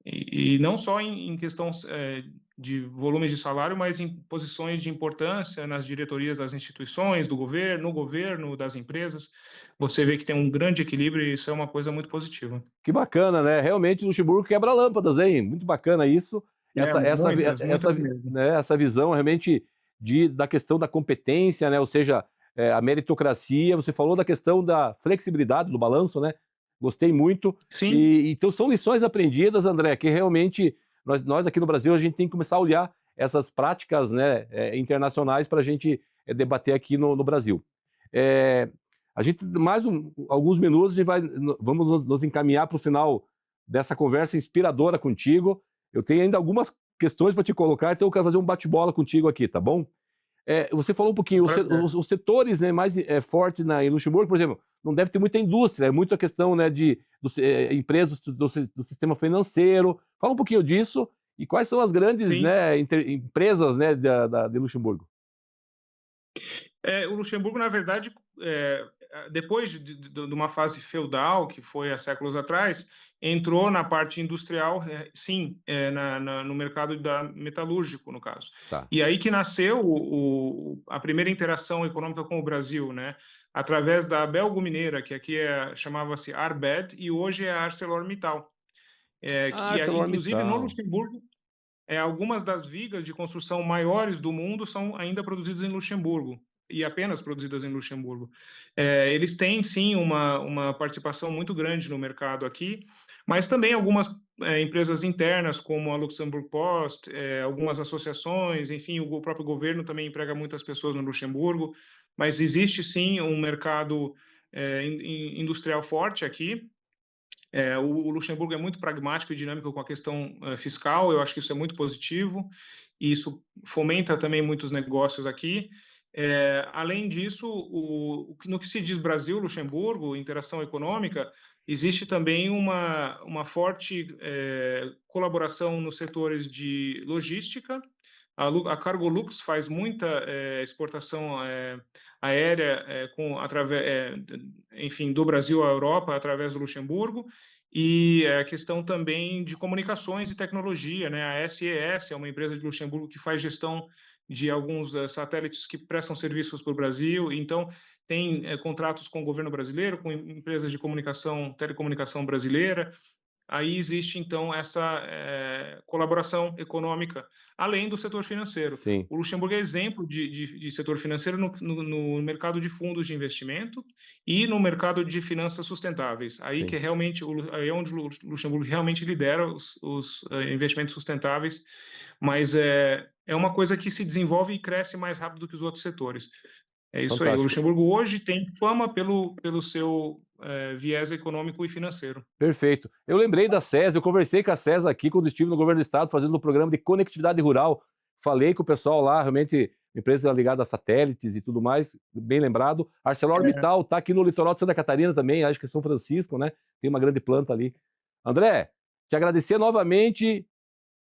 E não só em questão de volumes de salário, mas em posições de importância nas diretorias das instituições, no governo, das empresas. Você vê que tem um grande equilíbrio e isso é uma coisa muito positiva. Que bacana, né? Realmente o Luxemburgo quebra lâmpadas, hein? Muito bacana isso. Essa visão realmente da questão da competência, né? Ou seja, a meritocracia, você falou da questão da flexibilidade do balanço, né? Gostei muito. Sim. Então são lições aprendidas, André, que realmente nós aqui no Brasil a gente tem que começar a olhar essas práticas, né, internacionais para a gente debater aqui no Brasil. A gente, alguns minutos, vamos nos encaminhar para o final dessa conversa inspiradora contigo. Eu tenho ainda algumas questões para te colocar, então eu quero fazer um bate-bola contigo aqui, tá bom? Você falou um pouquinho, os setores, né, mais fortes em Luxemburgo, por exemplo, não deve ter muita indústria, é muita questão, né, de empresas do sistema financeiro. Fala um pouquinho disso e quais são as grandes, né, empresas, né, de Luxemburgo. O Luxemburgo, na verdade, depois de uma fase feudal, que foi há séculos atrás, entrou na parte industrial, sim, no mercado metalúrgico, no caso. Tá. E aí que nasceu a primeira interação econômica com o Brasil, né? Através da Belgo-Mineira, que aqui chamava-se Arbed, e hoje é a ArcelorMittal. Inclusive, no Luxemburgo, algumas das vigas de construção maiores do mundo são ainda produzidas em Luxemburgo, e apenas produzidas em Luxemburgo. Eles têm, sim, uma participação muito grande no mercado aqui, mas também algumas empresas internas, como a Luxembourg Post, algumas associações, enfim, o próprio governo também emprega muitas pessoas no Luxemburgo, mas existe, sim, um mercado industrial forte aqui. O Luxemburgo é muito pragmático e dinâmico com a questão fiscal, eu acho que isso é muito positivo, e isso fomenta também muitos negócios aqui. Além disso, no que se diz Brasil, Luxemburgo, interação econômica, existe também uma forte colaboração nos setores de logística. A Cargolux faz muita exportação aérea enfim, do Brasil à Europa através do Luxemburgo, e a questão também de comunicações e tecnologia, né? A SES é uma empresa de Luxemburgo que faz gestão de alguns satélites que prestam serviços para o Brasil, então tem contratos com o governo brasileiro, com empresas de telecomunicação brasileira. Aí existe, então, essa colaboração econômica, além do setor financeiro. Sim. O Luxemburgo é exemplo de setor financeiro no mercado de fundos de investimento e no mercado de finanças sustentáveis. Aí Sim. que é onde o Luxemburgo realmente lidera os investimentos sustentáveis, mas é uma coisa que se desenvolve e cresce mais rápido do que os outros setores. É isso. Fantástico. Aí. O Luxemburgo hoje tem fama pelo seu viés econômico e financeiro. Perfeito. Eu lembrei da SES, eu conversei com a SES aqui quando estive no governo do estado fazendo um programa de conectividade rural. Falei com o pessoal lá, realmente, empresa ligada a satélites e tudo mais, bem lembrado. ArcelorMittal está aqui no litoral de Santa Catarina também, acho que é São Francisco, né? Tem uma grande planta ali. André, te agradecer novamente,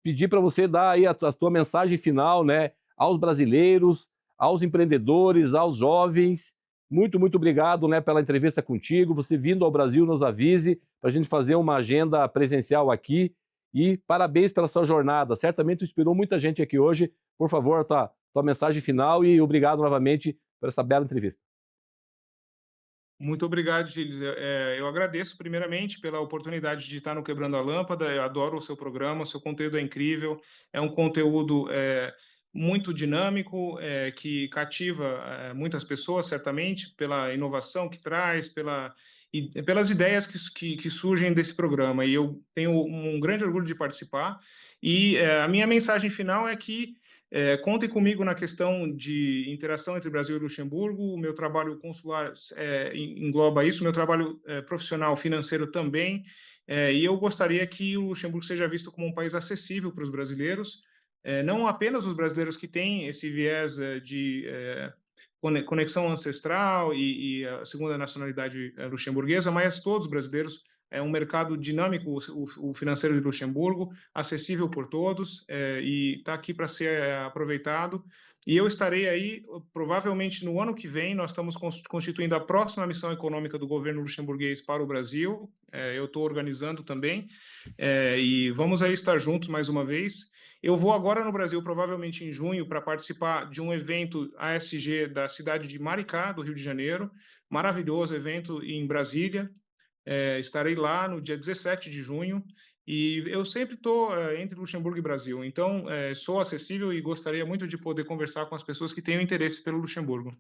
pedir para você dar aí a tua mensagem final, né, aos brasileiros, aos empreendedores, aos jovens. Muito, muito obrigado, né, pela entrevista contigo. Você vindo ao Brasil, nos avise para a gente fazer uma agenda presencial aqui. E parabéns pela sua jornada. Certamente inspirou muita gente aqui hoje. Por favor, tua mensagem final e obrigado novamente por essa bela entrevista. Muito obrigado, Gilles. Eu agradeço primeiramente pela oportunidade de estar no Quebrando a Lâmpada. Eu adoro o seu programa, o seu conteúdo é incrível. É um conteúdo muito dinâmico, que cativa muitas pessoas, certamente, pela inovação que traz, pelas ideias que surgem desse programa. E eu tenho um grande orgulho de participar. E a minha mensagem final é que contem comigo na questão de interação entre Brasil e Luxemburgo. O meu trabalho consular engloba isso, meu trabalho profissional financeiro também. E eu gostaria que o Luxemburgo seja visto como um país acessível para os brasileiros, não apenas os brasileiros que têm esse viés de conexão ancestral e a segunda nacionalidade luxemburguesa, mas todos os brasileiros. É um mercado dinâmico, o financeiro de Luxemburgo, acessível por todos, e está aqui para ser aproveitado. E eu estarei aí, provavelmente no ano que vem, nós estamos constituindo a próxima missão econômica do governo luxemburguês para o Brasil. Eu estou organizando também, e vamos aí estar juntos mais uma vez. Eu vou agora no Brasil, provavelmente em junho, para participar de um evento ASG da cidade de Maricá, do Rio de Janeiro. Maravilhoso evento em Brasília. Estarei lá no dia 17 de junho E eu sempre estou entre Luxemburgo e Brasil, então sou acessível e gostaria muito de poder conversar com as pessoas que tenham interesse pelo Luxemburgo.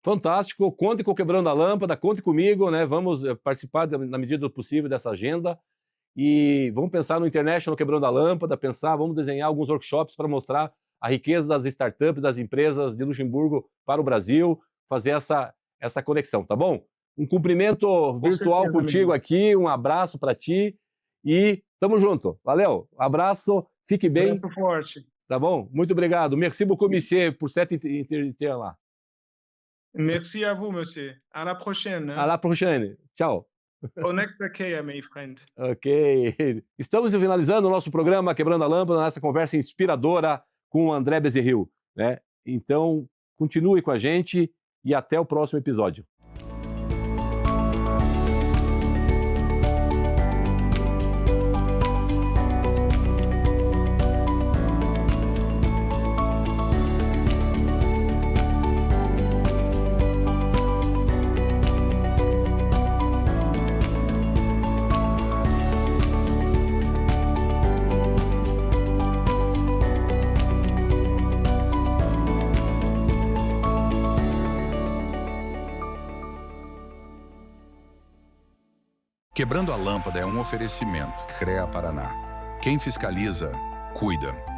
Fantástico, conte com o Quebrando a Lâmpada, conte comigo, né? Vamos participar na medida do possível dessa agenda e vamos pensar no International Quebrando a Lâmpada, vamos desenhar alguns workshops para mostrar a riqueza das startups, das empresas de Luxemburgo para o Brasil, fazer essa conexão, tá bom? Um cumprimento virtual certeza, contigo amigo. aqui, um abraço para ti e tamo junto. Valeu, abraço, fique bem, Abraço forte. tá bom? Muito obrigado. Merci beaucoup, monsieur, por cette intervention lá. Merci à vous, monsieur. À la prochaine. À la prochaine. Tchau. Au next IKEA, my friend. Ok. Estamos finalizando o nosso programa Quebrando a Lâmpada, nossa conversa inspiradora com o André Bezerril, né? Então, continue com a gente e até o próximo episódio. Quebrando a Lâmpada é um oferecimento. CREA Paraná. Quem fiscaliza, cuida.